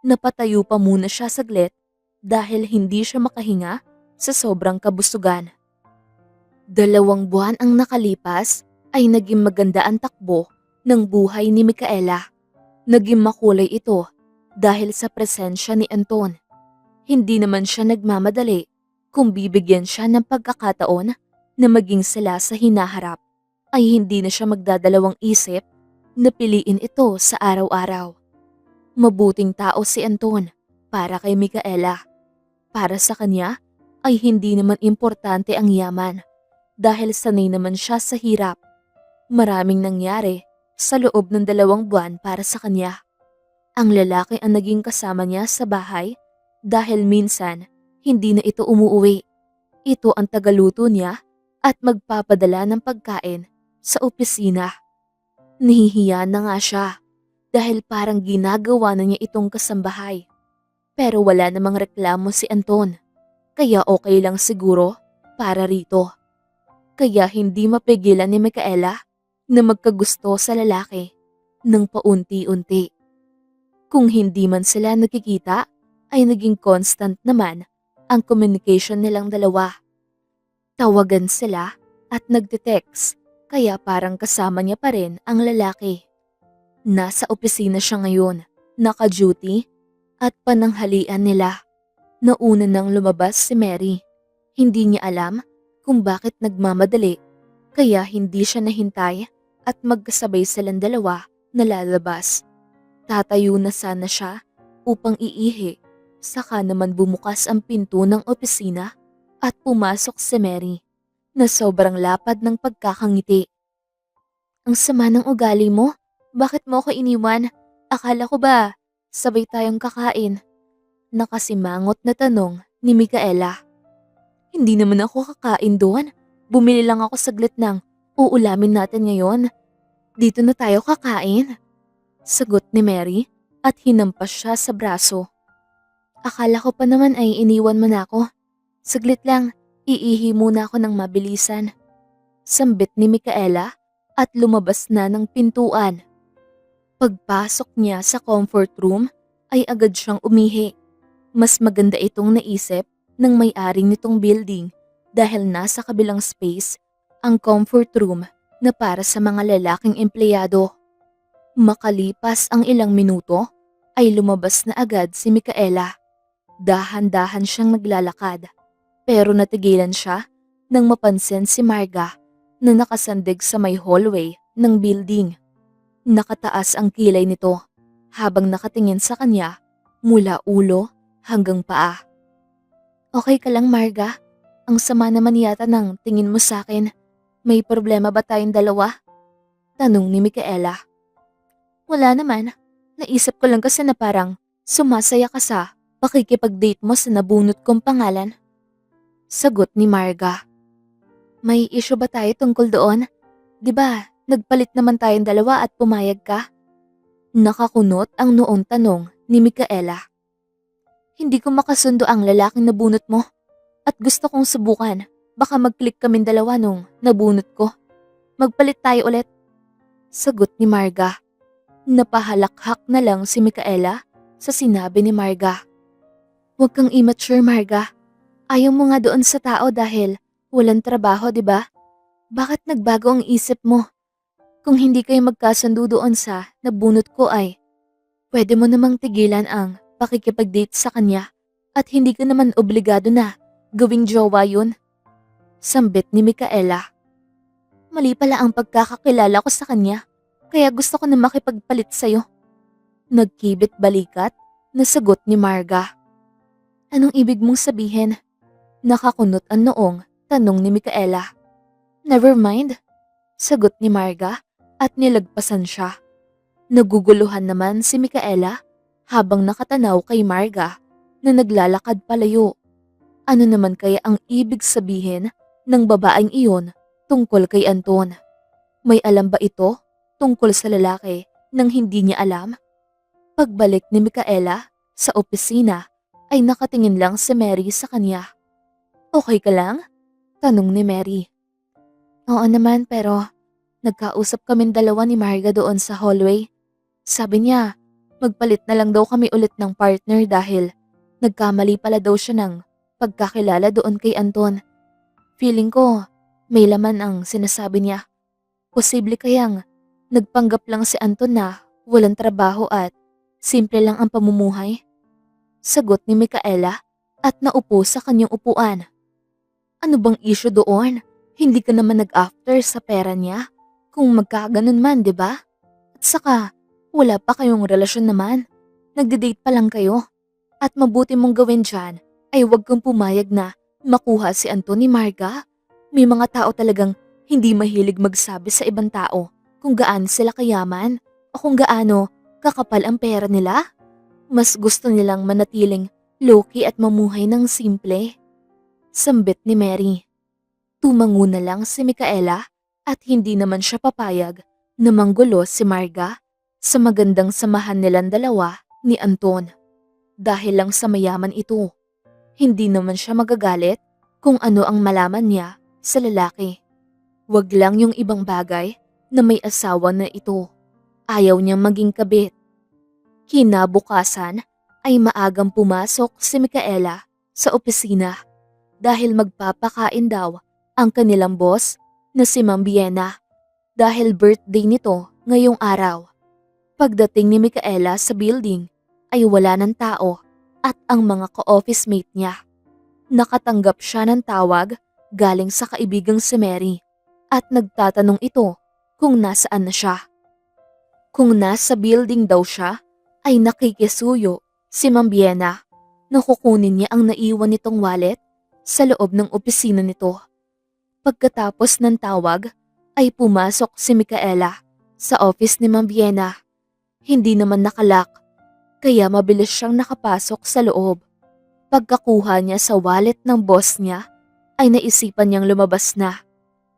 Napatayo pa muna siya saglit dahil hindi siya makahinga sa sobrang kabusugan. 2 buwan ang nakalipas ay naging maganda ang takbo ng buhay ni Micaela. Naging makulay ito dahil sa presensya ni Anton. Hindi naman siya nagmamadali kung bibigyan siya ng pagkakataon na maging sila sa hinaharap ay hindi na siya magdadalawang isip na piliin ito sa araw-araw. Mabuting tao si Anton para kay Micaela. Para sa kanya ay hindi naman importante ang yaman dahil sanay naman siya sa hirap. Maraming nangyari sa loob ng 2 buwan para sa kanya. Ang lalaki ang naging kasama niya sa bahay dahil minsan hindi na ito umuuwi. Ito ang tagaluto niya at magpapadala ng pagkain sa opisina. Nahihiya na nga siya dahil parang ginagawa na niya itong kasambahay. Pero wala namang reklamo si Anton, kaya okay lang siguro para rito. Kaya hindi mapigilan ni Micaela na magkagusto sa lalaki ng paunti-unti. Kung hindi man sila nakikita, ay naging constant naman ang communication nilang dalawa. Tawagan sila at nagte-text. Kaya parang kasama niya pa rin ang lalaki. Nasa opisina siya ngayon, naka-duty, at pananghalian nila. Nauna nang lumabas si Mary. Hindi niya alam kung bakit nagmamadali, kaya hindi siya nahintay at magkasabay silang dalawa na lalabas. Tatayo na sana siya upang iihi, saka naman bumukas ang pinto ng opisina at pumasok si Mary na sobrang lapad ng pagkakangiti. Ang sama ng ugali mo? Bakit mo ako iniwan? Akala ko ba sabay tayong kakain? Nakasimangot na tanong ni Micaela. Hindi naman ako kakain doon. Bumili lang ako saglit ng uulamin natin ngayon. Dito na tayo kakain. Sagot ni Mary at hinampas siya sa braso. Akala ko pa naman ay iniwan mo na ako. Saglit lang. Iihi muna ako ng mabilisan. Sambit ni Micaela at lumabas na ng pintuan. Pagpasok niya sa comfort room ay agad siyang umihi. Mas maganda itong naisip ng may-ari nitong building dahil nasa kabilang space ang comfort room na para sa mga lalaking empleyado. Makalipas ang ilang minuto ay lumabas na agad si Micaela. Dahan-dahan siyang naglalakad. Pero natigilan siya nang mapansin si Marga na nakasandig sa may hallway ng building. Nakataas ang kilay nito habang nakatingin sa kanya mula ulo hanggang paa. Okay ka lang, Marga? Ang sama naman yata ng tingin mo sa akin. May problema ba tayong dalawa? Tanong ni Micaela. Wala naman. Naisip ko lang kasi na parang sumasaya ka sa pakikipag-date mo sa nabunot kong pangalan. Sagot ni Marga. May issue ba tayo tungkol doon? 'Di ba, nagpalit naman tayong dalawa at pumayag ka? Nakakunot ang noong tanong ni Micaela. Hindi ko makasundo ang lalaking nabunot mo at gusto kong subukan. Baka mag-click kaming dalawa nung nabunot ko. Magpalit tayo ulit. Sagot ni Marga. Napahalakhak na lang si Micaela sa sinabi ni Marga. Huwag kang immature, Marga. Ayaw mo nga doon sa tao dahil walang trabaho, di ba? Bakit nagbago ang isip mo? Kung hindi kayo magkasundo doon sa nabunot ko ay, pwede mo namang tigilan ang pakikipag-date sa kanya at hindi ka naman obligado na gawing jowa yun. Sambit ni Micaela. Mali pala ang pagkakakilala ko sa kanya, kaya gusto ko na makipagpalit sa'yo. Nagkibit balikat na sagot ni Marga. Anong ibig mong sabihin? Nakakunot ang noong tanong ni Micaela. Never mind, sagot ni Marga at nilagpasan siya. Naguguluhan naman si Micaela habang nakatanaw kay Marga na naglalakad palayo. Ano naman kaya ang ibig sabihin ng babaeng iyon tungkol kay Anton? May alam ba ito tungkol sa lalaki nang hindi niya alam? Pagbalik ni Micaela sa opisina ay nakatingin lang si Mary sa kanya. Okay ka lang? Tanong ni Mary. Oo naman pero nagkausap kaming dalawa ni Marga doon sa hallway. Sabi niya, magpalit na lang daw kami ulit ng partner dahil nagkamali pala daw siya ng pagkakilala doon kay Anton. Feeling ko, may laman ang sinasabi niya. Posible kayang nagpanggap lang si Anton na walang trabaho at simple lang ang pamumuhay. Sagot ni Micaela at naupo sa kanyang upuan. Ano bang issue doon? Hindi ka naman nag-after sa pera niya? Kung magkaganon man, di ba? At saka, wala pa kayong relasyon naman. Nagde-date pa lang kayo. At mabuti mong gawin dyan ay huwag kang pumayag na makuha si Anton ni Marga. May mga tao talagang hindi mahilig magsabi sa ibang tao kung gaano sila kayaman o kung gaano kakapal ang pera nila. Mas gusto nilang manatiling low-key at mamuhay ng simple. Sambit ni Mary. Tumango na lang si Micaela at hindi naman siya papayag na manggulo si Marga sa magandang samahan nilang dalawa ni Anton. Dahil lang sa mayaman ito, hindi naman siya magagalit kung ano ang malaman niya sa lalaki. Wag lang yung ibang bagay na may asawa na ito. Ayaw niyang maging kabit. Kinabukasan ay maagang pumasok si Micaela sa opisina dahil magpapakain daw ang kanilang boss na si Ma'am Vienna dahil birthday nito ngayong araw. Pagdating ni Micaela sa building ay wala ng tao at ang mga ka-office mate niya. Nakatanggap siya ng tawag galing sa kaibigang si Mary at nagtatanong ito kung nasaan na siya. Kung nasa building daw siya ay nakikisuyo si Ma'am Vienna na kukunin niya ang naiwan nitong wallet sa loob ng opisina nito. Pagkatapos ng tawag ay pumasok si Micaela sa office ni Ma'am Vienna. Hindi naman nakalak, kaya mabilis siyang nakapasok sa loob. Pagkakuha niya sa wallet ng boss niya, ay naisipan niyang lumabas na.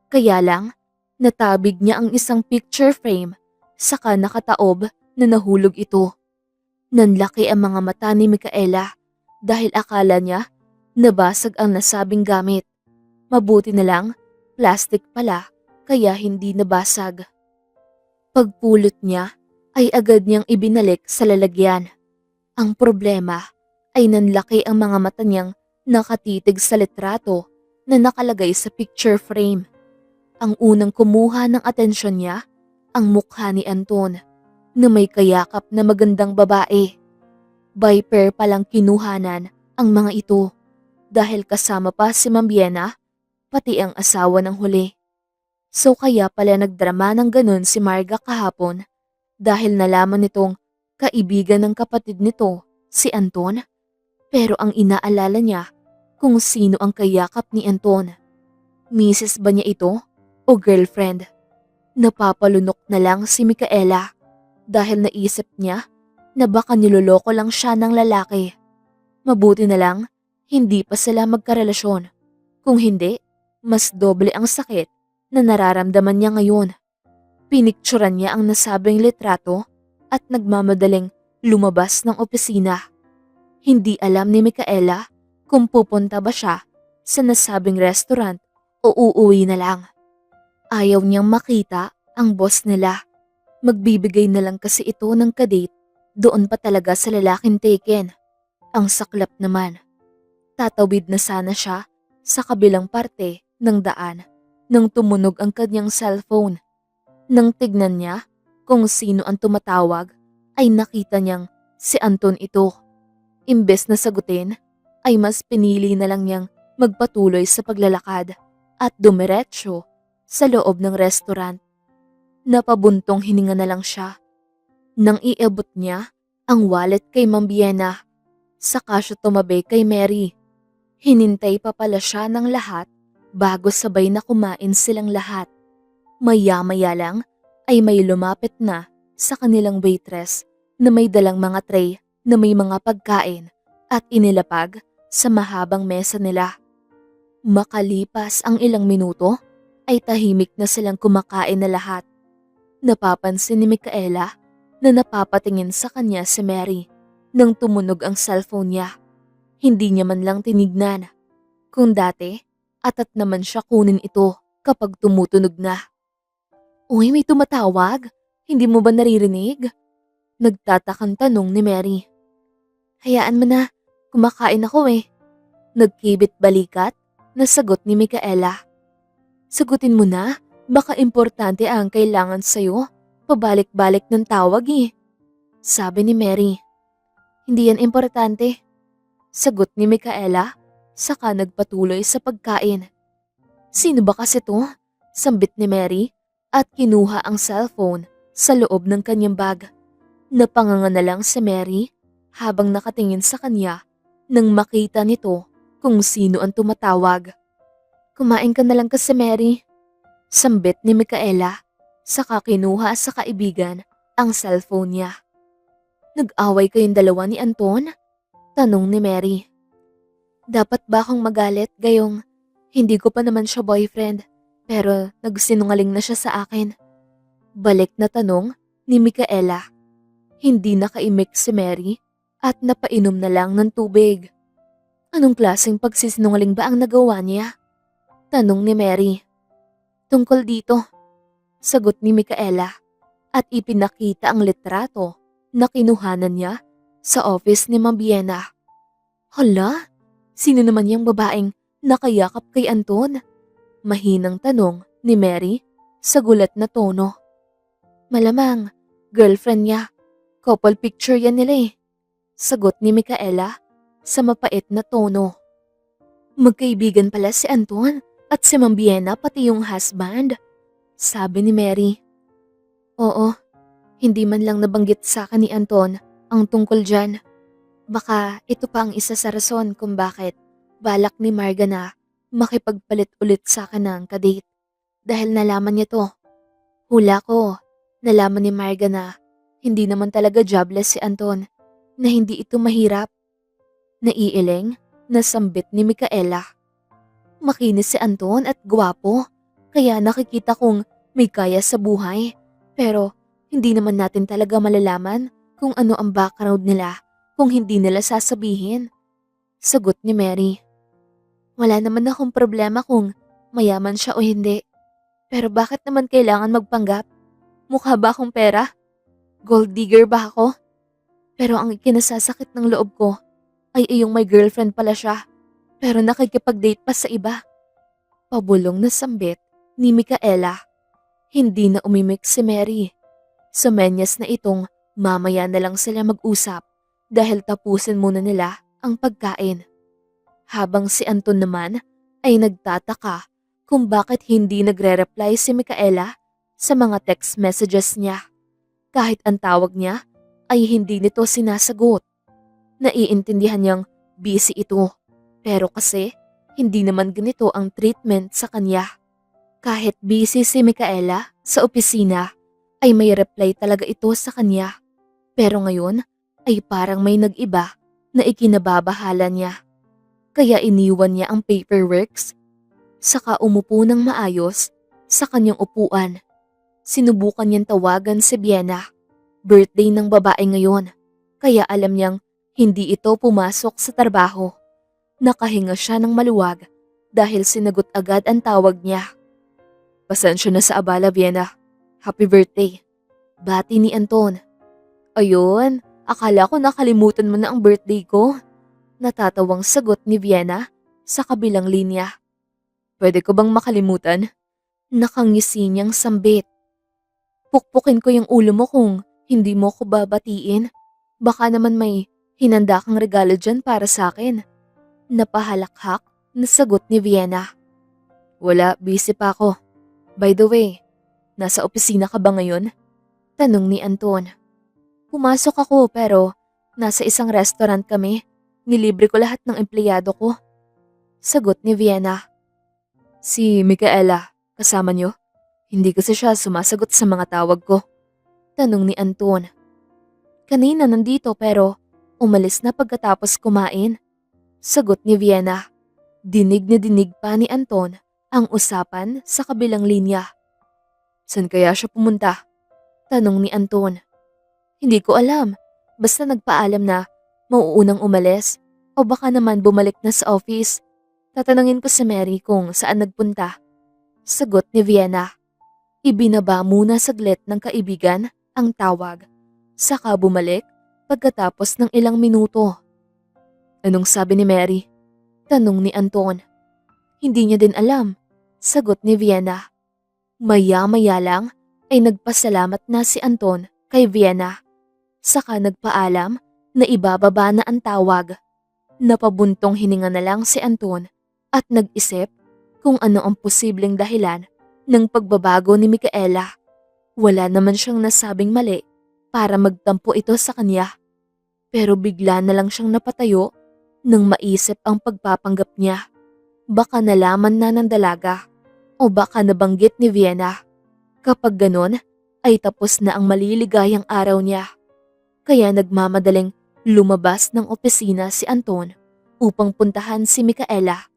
Kaya lang, natabig niya ang isang picture frame, saka nakataob na nahulog ito. Nanlaki ang mga mata ni Micaela dahil akala niya nabasag ang nasabing gamit. Mabuti na lang, plastic pala, kaya hindi nabasag. Pagpulot niya, ay agad niyang ibinalik sa lalagyan. Ang problema ay nanlaki ang mga mata niyang nakatitig sa litrato na nakalagay sa picture frame. Ang unang kumuha ng atensyon niya, ang mukha ni Anton na may kayakap na magandang babae. By pair palang kinuhanan ang mga ito dahil kasama pa si Ma'am Biena, pati ang asawa ng huli. So kaya pala nagdrama ng ganun si Marga kahapon dahil nalaman nitong kaibigan ng kapatid nito, si Anton. Pero ang inaalala niya kung sino ang kayakap ni Anton. Misis ba niya ito o girlfriend? Napapalunok na lang si Micaela dahil naisip niya na baka niloloko lang siya ng lalaki. Mabuti na lang, hindi pa sila magkarelasyon. Kung hindi, mas doble ang sakit na nararamdaman niya ngayon. Pinikturan niya ang nasabing litrato at nagmamadaling lumabas ng opisina. Hindi alam ni Micaela kung pupunta ba siya sa nasabing restaurant o uuwi na lang. Ayaw niyang makita ang boss nila. Magbibigay na lang kasi ito ng kadate doon pa talaga sa lalaking taken. Ang saklap naman. Tatawid na sana siya sa kabilang parte ng daan nang tumunog ang kanyang cellphone. Nang tignan niya kung sino ang tumatawag ay nakita niyang si Anton ito. Imbes na sagutin ay mas pinili na lang niyang magpatuloy sa paglalakad at dumiretso sa loob ng restaurant. Napabuntong hininga na lang siya nang iabot niya ang wallet kay Ma'am Biena. Saka siya tumabi kay Mary. Hinintay pa pala siya ng lahat bago sabay na kumain silang lahat. Maya-maya lang ay may lumapit na sa kanilang waitress na may dalang mga tray na may mga pagkain at inilapag sa mahabang mesa nila. Makalipas ang ilang minuto ay tahimik na silang kumakain na lahat. Napapansin ni Micaela na napapatingin sa kanya si Mary nang tumunog ang cellphone niya. Hindi niya man lang tinignan. Kung dati, atat naman siya kunin ito kapag tumutunog na. Uy, may tumatawag? Hindi mo ba naririnig? Nagtatakang tanong ni Mary. Hayaan mo na, kumakain ako eh. Nagkibit balikat na sagot ni Micaela. Sagutin mo na, baka importante ang kailangan sa'yo. Pabalik-balik ng tawag eh. Sabi ni Mary. Hindi yan importante. Sagot ni Micaela, saka nagpatuloy sa pagkain. Sino ba kasi to? Sambit ni Mary at kinuha ang cellphone sa loob ng kanyang bag. Napanganga na lang si Mary habang nakatingin sa kanya nang makita nito kung sino ang tumatawag. Kumain ka na lang kasi Mary. Sambit ni Micaela, saka kinuha sa kaibigan ang cellphone niya. Nag-away kayong dalawa ni Anton? Tanong ni Mary. Dapat ba akong magalit gayong hindi ko pa naman siya boyfriend pero nagsinungaling na siya sa akin? Balik na tanong ni Micaela. Hindi nakaimik si Mary at napainom na lang ng tubig. Anong klaseng pagsisinungaling ba ang nagawa niya? Tanong ni Mary. Tungkol dito, sagot ni Micaela at ipinakita ang litrato na kinuhanan niya sa office ni Ma'am Biena. Hala, sino naman yung babaeng nakayakap kay Anton? Mahinang tanong ni Mary sa gulat na tono. Malamang, girlfriend niya. Couple picture yan nila eh. Sagot ni Micaela sa mapait na tono. Magkaibigan pala si Anton at si Ma'am Biena pati yung husband. Sabi ni Mary. Oo, hindi man lang nabanggit sa akin ni Anton ang tungkol dyan. Baka ito pa ang isa sa rason kung bakit balak ni Marga na makipagpalit ulit sa akin ng kadate. Dahil nalaman niya to. Hula ko, nalaman ni Marga na hindi naman talaga jobless si Anton, na hindi ito mahirap. Naiiling na sambit ni Micaela. Makinis si Anton at gwapo, kaya nakikita kong may kaya sa buhay. Pero hindi naman natin talaga malalaman kung ano ang background nila kung hindi nila sasabihin. Sagot ni Mary. Wala naman akong problema kung mayaman siya o hindi. Pero bakit naman kailangan magpanggap? Mukha ba akong pera? Gold digger ba ako? Pero ang ikinasasakit ng loob ko ay iyong may girlfriend pala siya. Pero nakikipag-date pa sa iba. Pabulong na sambit ni Micaela. Hindi na umimik si Mary. Sumenyas na itong mamaya na lang sila mag-usap dahil tapusin muna nila ang pagkain. Habang si Anton naman ay nagtataka kung bakit hindi nagre-reply si Micaela sa mga text messages niya. Kahit ang tawag niya ay hindi nito sinasagot. Naiintindihan niyang busy ito, pero kasi hindi naman ganito ang treatment sa kanya. Kahit busy si Micaela sa opisina ay may reply talaga ito sa kanya. Pero ngayon ay parang may nag-iba na ikinababahala niya. Kaya iniwan niya ang paperworks, saka umupo ng maayos sa kanyang upuan. Sinubukan niyang tawagan si Vienna. Birthday ng babae ngayon, kaya alam niyang hindi ito pumasok sa trabaho. Nakahinga siya ng maluwag dahil sinagot agad ang tawag niya. Pasensya na sa abala, Vienna. Happy birthday. Bati ni Anton. Ayun, akala ko nakalimutan mo na ang birthday ko. Natatawang sagot ni Vienna sa kabilang linya. Pwede ko bang makalimutan? Nakangisi niyang sambit. Pukpukin ko yung ulo mo kung hindi mo ko babatiin. Baka naman may hinanda kang regalo dyan para sa akin. Napahalakhak na sagot ni Vienna. Wala, busy pa ako. By the way, nasa opisina ka ba ngayon? Tanong ni Anton. Pumasok ako pero nasa isang restaurant kami. Nilibre ko lahat ng empleyado ko. Sagot ni Vienna. Si Micaela, kasama niyo? Hindi kasi siya sumasagot sa mga tawag ko. Tanong ni Anton. Kanina nandito pero umalis na pagkatapos kumain. Sagot ni Vienna. Dinig na dinig pa ni Anton ang usapan sa kabilang linya. San kaya siya pumunta? Tanong ni Anton. Hindi ko alam. Basta nagpaalam na mauunang umalis o baka naman bumalik na sa office. Tatanungin ko si Mary kung saan nagpunta. Sagot ni Vienna. Ibinaba muna saglit ng kaibigan ang tawag. Saka bumalik pagkatapos ng ilang minuto. Anong sabi ni Mary? Tanong ni Anton. Hindi niya din alam. Sagot ni Vienna. Maya-maya lang ay nagpasalamat na si Anton kay Vienna. Saka nagpaalam na ibababa na ang tawag. Napabuntong hininga na lang si Anton at nag-isip kung ano ang posibleng dahilan ng pagbabago ni Micaela. Wala naman siyang nasabing mali para magtampo ito sa kanya. Pero bigla na lang siyang napatayo nang maisip ang pagpapanggap niya. Baka nalaman na ng dalaga o baka nabanggit ni Vienna. Kapag ganon ay tapos na ang maliligayang araw niya. Kaya nagmamadaling lumabas ng opisina si Anton upang puntahan si Micaela.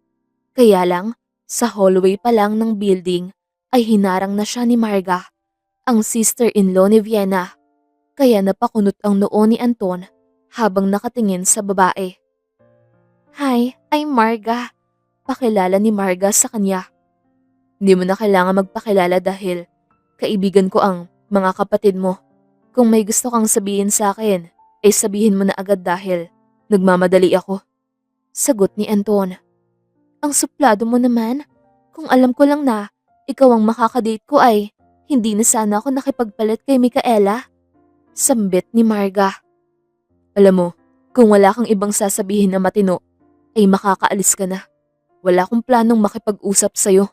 Kaya lang, sa hallway pa lang ng building ay hinarang na siya ni Marga, ang sister-in-law ni Vienna. Kaya napakunot ang noo ni Anton habang nakatingin sa babae. Hi, I'm Marga. Pakilala ni Marga sa kanya. Hindi mo na kailangan magpakilala dahil kaibigan ko ang mga kapatid mo. Kung may gusto kang sabihin sa akin, ay sabihin mo na agad dahil nagmamadali ako. Sagot ni Anton. Ang suplado mo naman. Kung alam ko lang na ikaw ang makakadate ko ay hindi na sana ako nakipagpalit kay Micaela. Sambit ni Marga. Alam mo, kung wala kang ibang sasabihin na matino, ay makakaalis ka na. Wala akong planong makipag-usap sa'yo.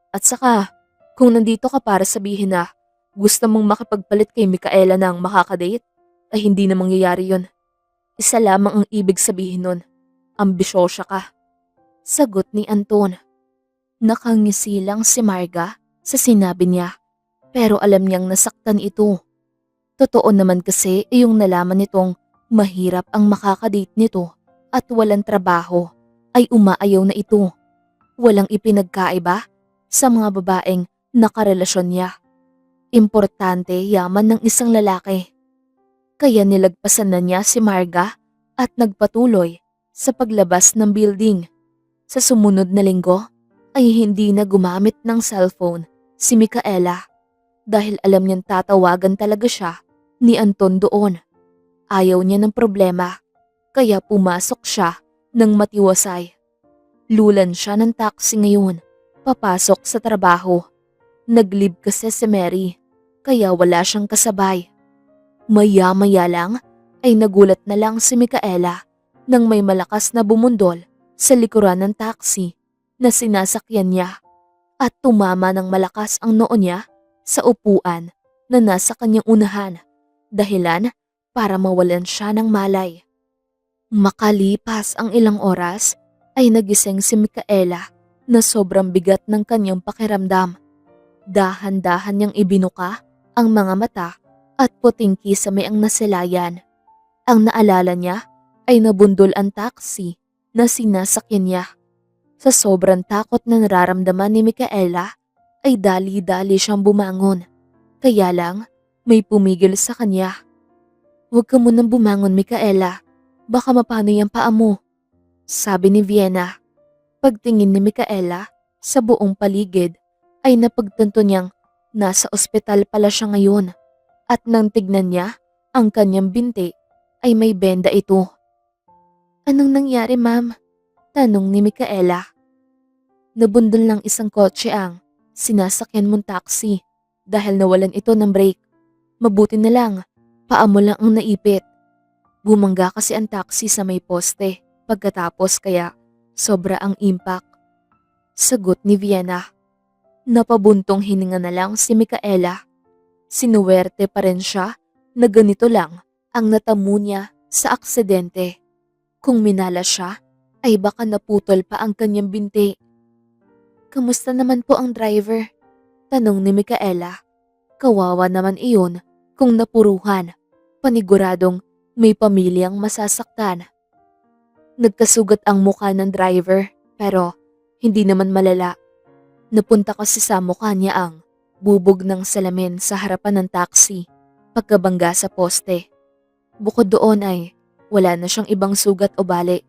At saka, kung nandito ka para sabihin na gusto mong makipagpalit kay Micaela ng makakadate, ay hindi na mangyayari yun. Isa lamang ang ibig sabihin nun. Ambisyosya ka. Sagot ni Anton. Nakangisi lang si Marga sa sinabi niya, pero alam niyang nasaktan ito. Totoo naman kasi yung nalaman nitong mahirap ang makakadate nito at walang trabaho ay umaayaw na ito. Walang ipinagkaiba sa mga babaeng nakarelasyon niya. Importante yaman ng isang lalaki. Kaya nilagpasan na niya si Marga at nagpatuloy sa paglabas ng building. Sa sumunod na linggo ay hindi na gumamit ng cellphone si Micaela dahil alam niyang tatawagan talaga siya ni Anton doon. Ayaw niya ng problema kaya pumasok siya ng matiwasay. Lulan siya ng taxi ngayon, papasok sa trabaho. Nag-leave kasi si Mary kaya wala siyang kasabay. Maya-maya lang ay nagulat na lang si Micaela nang may malakas na bumundol sa likuran ng taxi na sinasakyan niya at tumama ng malakas ang noo niya sa upuan na nasa kanyang unahan, dahilan para mawalan siya ng malay. Makalipas ang ilang oras ay nagising si Micaela na sobrang bigat ng kanyang pakiramdam. Dahan-dahan niyang ibinuka ang mga mata at puting kisame ang nasilayan. Ang naalala niya ay nabundol ang taxi na sinasakyan niya. Sa sobrang takot na nararamdaman ni Micaela ay dali-dali siyang bumangon. Kaya lang may pumigil sa kanya. "Huwag ka munang bumangon, Micaela. Baka mapano yung paa mo," sabi ni Vienna. Pagtingin ni Micaela sa buong paligid ay napagtanto niyang nasa ospital pala siya ngayon at nang tignan niya ang kanyang binti ay may benda ito. "Anong nangyari, ma'am?" tanong ni Micaela. "Nabundol ng isang kotse ang sinasakyan mong taxi dahil nawalan ito ng brake. Mabuti na lang, paa mo lang ang naipit. Bumangga kasi ang taxi sa may poste pagkatapos kaya sobra ang impact," sagot ni Vienna. Napabuntong hininga na lang si Micaela. Sinuwerte pa rin siya na ganito lang ang natamo niya sa aksidente. Kung minala siya, ay baka naputol pa ang kanyang binti. "Kamusta naman po ang driver?" tanong ni Micaela. Kawawa naman iyon kung napuruhan. Paniguradong may pamilyang masasaktan. Nagkasugat ang mukha ng driver pero hindi naman malala. Napunta kasi sa mukha niya ang bubog ng salamin sa harapan ng taxi pagkabangga sa poste. Bukod doon ay wala na siyang ibang sugat o bali.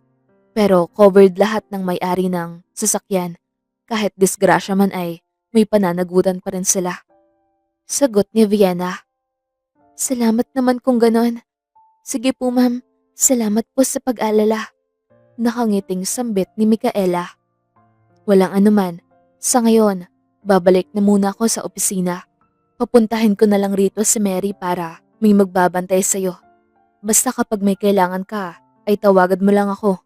Pero covered lahat ng may-ari ng sasakyan. Kahit disgrasya man ay may pananagutan pa rin sila, sagot ni Vienna. "Salamat naman kung ganon." "Sige po, ma'am. Salamat po sa pag-alala." Nakangiting sambit ni Micaela. "Walang anuman. Sa ngayon, babalik na muna ako sa opisina. Papuntahin ko na lang rito si Mary para may magbabantay sa'yo. Basta kapag may kailangan ka, ay tawagan mo lang ako,"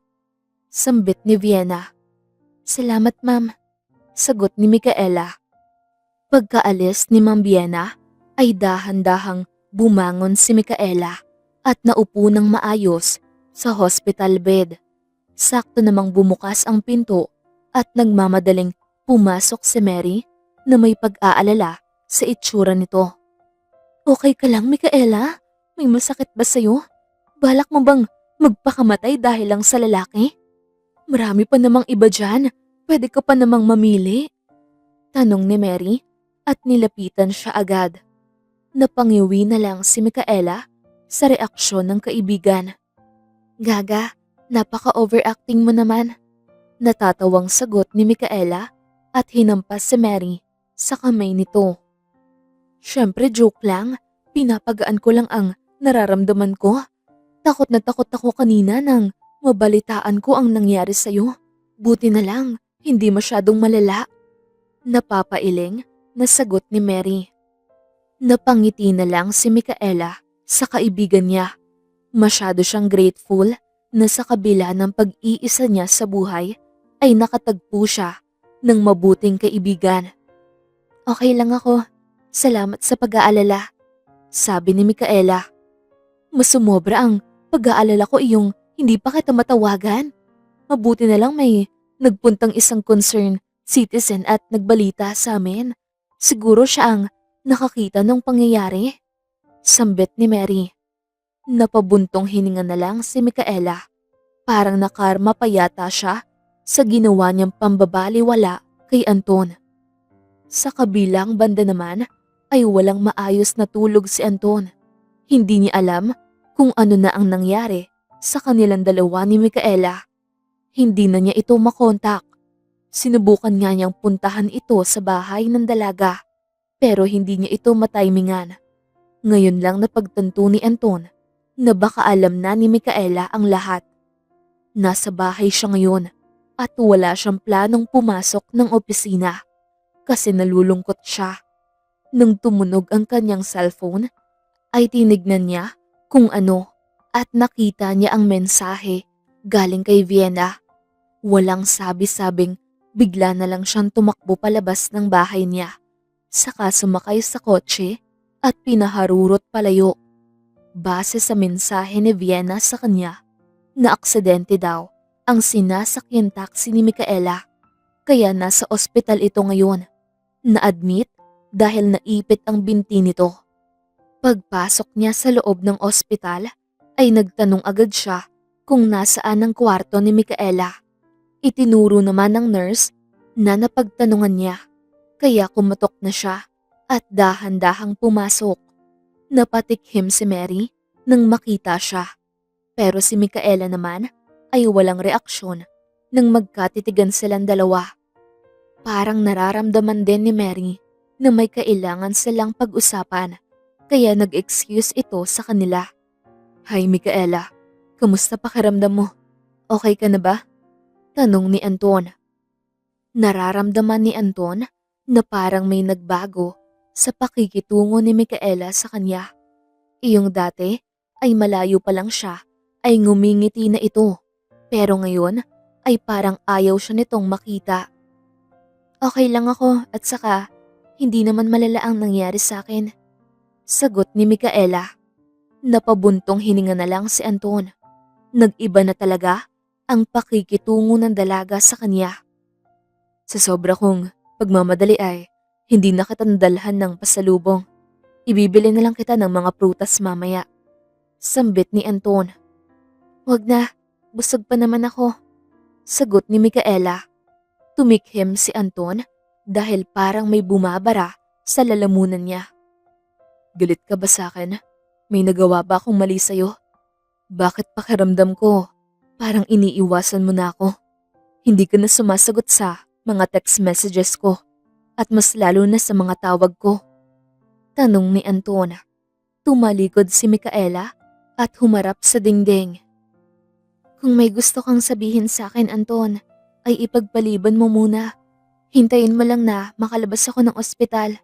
sambit ni Vienna. "Salamat, ma'am," sagot ni Micaela. Pagkaalis ni Ma'am Vienna ay dahan-dahang bumangon si Micaela at naupo ng maayos sa hospital bed. Sakto namang bumukas ang pinto at nagmamadaling pumasok si Mary na may pag-aalala sa itsura nito. "Okay ka lang, Micaela? May masakit ba sa'yo? Balak mo bang magpakamatay dahil lang sa lalaki? Marami pa namang iba dyan. Pwede ka pa namang mamili," tanong ni Mary at nilapitan siya agad. Napangiwi na lang si Micaela sa reaksyon ng kaibigan. "Gaga, napaka-overacting mo naman," natatawang sagot ni Micaela at hinampas si Mary sa kamay nito. "Syempre joke lang, pinapagaan ko lang ang nararamdaman ko. Takot na takot ako kanina nang mabalitaan ko ang nangyari sa'yo. Buti na lang, hindi masyadong malala," napapailing na sagot ni Mary. Napangiti na lang si Micaela sa kaibigan niya. Masyado siyang grateful na sa kabila ng pag-iisa niya sa buhay ay nakatagpo siya ng mabuting kaibigan. "Okay lang ako. Salamat sa pag-aalala," sabi ni Micaela. "Mas sumobra ang pag-aalala ko iyong hindi pa kita matawagan. Mabuti na lang may nagpuntang isang concerned citizen at nagbalita sa amin. Siguro siya ang nakakita ng pangyayari," sambit ni Mary. Napabuntong hininga na lang si Micaela. Parang nakarma pa yata siya sa ginawa niyang pambabaliwala kay Anton. Sa kabilang banda naman ay walang maayos na tulog si Anton. Hindi niya alam kung ano na ang nangyari sa kanilang dalawa ni Micaela. Hindi na niya ito makontak. Sinubukan nga niyang puntahan ito sa bahay ng dalaga pero hindi niya ito matimingan. Ngayon lang napagtanto ni Anton na baka alam na ni Micaela ang lahat. Nasa bahay siya ngayon at wala siyang planong pumasok ng opisina kasi nalulungkot siya. Nang tumunog ang kanyang cellphone, ay tinignan niya kung ano at nakita niya ang mensahe galing kay Vienna. Walang sabi-sabing bigla na lang siyang tumakbo palabas ng bahay niya. Saka sumakay sa kotse at pinaharurot palayo. Base sa mensahe ni Vienna sa kanya, na aksidente daw ang sinasakyan taxi ni Micaela. Kaya nasa ospital ito ngayon. Na-admit dahil naipit ang binti nito. Pagpasok niya sa loob ng ospital ay nagtanong agad siya kung nasaan ang kwarto ni Micaela. Itinuro naman ng nurse na napagtanungan niya, kaya kumatok na siya at dahan-dahang pumasok. Napatikhim si Mary nang makita siya, pero si Micaela naman ay walang reaksyon nang magkatitigan silang dalawa. Parang nararamdaman din ni Mary na may kailangan silang pag-usapan, kaya nag-excuse ito sa kanila. "Hi Micaela, kamusta pakiramdam mo? Okay ka na ba?" Tanong ni Anton. Nararamdaman ni Anton na parang may nagbago sa pakikitungo ni Micaela sa kanya. Iyong dati ay malayo pa lang siya ay ngumingiti na ito, pero ngayon ay parang ayaw siya nitong makita. "Okay lang ako at saka hindi naman malala ang nangyari sa akin," sagot ni Micaela. Napabuntong hininga na lang si Anton. Nag-iba na talaga ang pakikitungo ng dalaga sa kanya. "Sa sobra kong pagmamadali ay hindi na kita nadalhan ng pasalubong. Ibibili na lang kita ng mga prutas mamaya," sambit ni Anton. "Wag na, busog pa naman ako," sagot ni Micaela. Tumikhim si Anton dahil parang may bumabara sa lalamunan niya. "Galit ka ba sa akin? May nagawa ba akong mali sa'yo? Bakit pakiramdam ko parang iniiwasan mo na ako? Hindi ka na sumasagot sa mga text messages ko at mas lalo na sa mga tawag ko?" Tanong ni Anton. Tumalikod si Micaela at humarap sa dingding. "Kung may gusto kang sabihin sa akin, Anton, ay ipagpaliban mo muna. Hintayin mo lang na makalabas ako ng ospital,"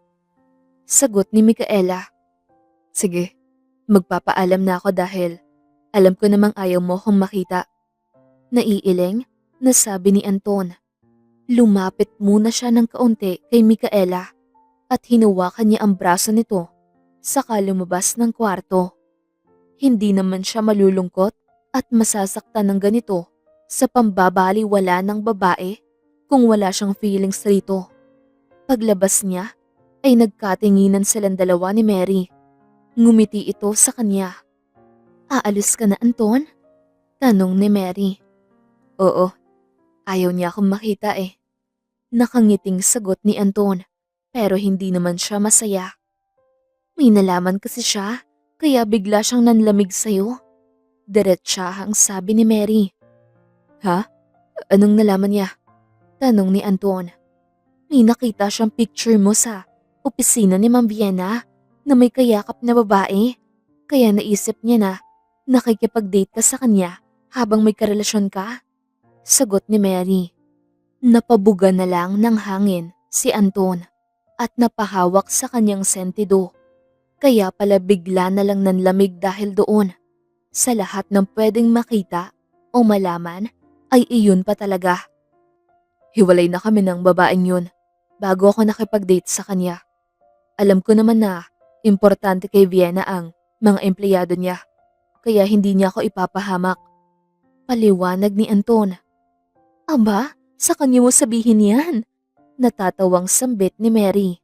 sagot ni Micaela. "Sige, magpapaalam na ako dahil alam ko namang ayaw mo akong makita," naiiling na sabi ni Anton. Lumapit muna siya ng kaunti kay Micaela at hinawakan niya ang braso nito saka lumabas ng kwarto. Hindi naman siya malulungkot at masasaktan ng ganito sa pambabaliwala ng babae kung wala siyang feelings rito. Paglabas niya ay nagkatinginan silang dalawa ni Mary. Ngumiti ito sa kanya. "Aalis ka na, Anton?" Tanong ni Mary. "Oo, ayaw niya akong makita eh." Nakangiting sagot ni Anton, pero hindi naman siya masaya. "May nalaman kasi siya, kaya bigla siyang nanlamig sa'yo," diretsahang sabi ni Mary. "Ha? Anong nalaman niya?" Tanong ni Anton. "May nakita siyang picture mo sa opisina ni Ma'am Vienna na may kayakap na babae, kaya naisip niya na nakikipag-date ka sa kanya habang may karelasyon ka," sagot ni Mary. Napabuga na lang ng hangin si Anton at napahawak sa kanyang sentido. Kaya pala bigla na lang nanlamig dahil doon. Sa lahat ng pwedeng makita o malaman ay iyon pa talaga. "Hiwalay na kami ng babaeng yun bago ako nakipag-date sa kanya. Alam ko naman na importante kay Vienna ang mga empleyado niya, kaya hindi niya ako ipapahamak," paliwanag ni Anton. "Aba, sa kanya mo sabihin yan?" Natatawang sambit ni Mary.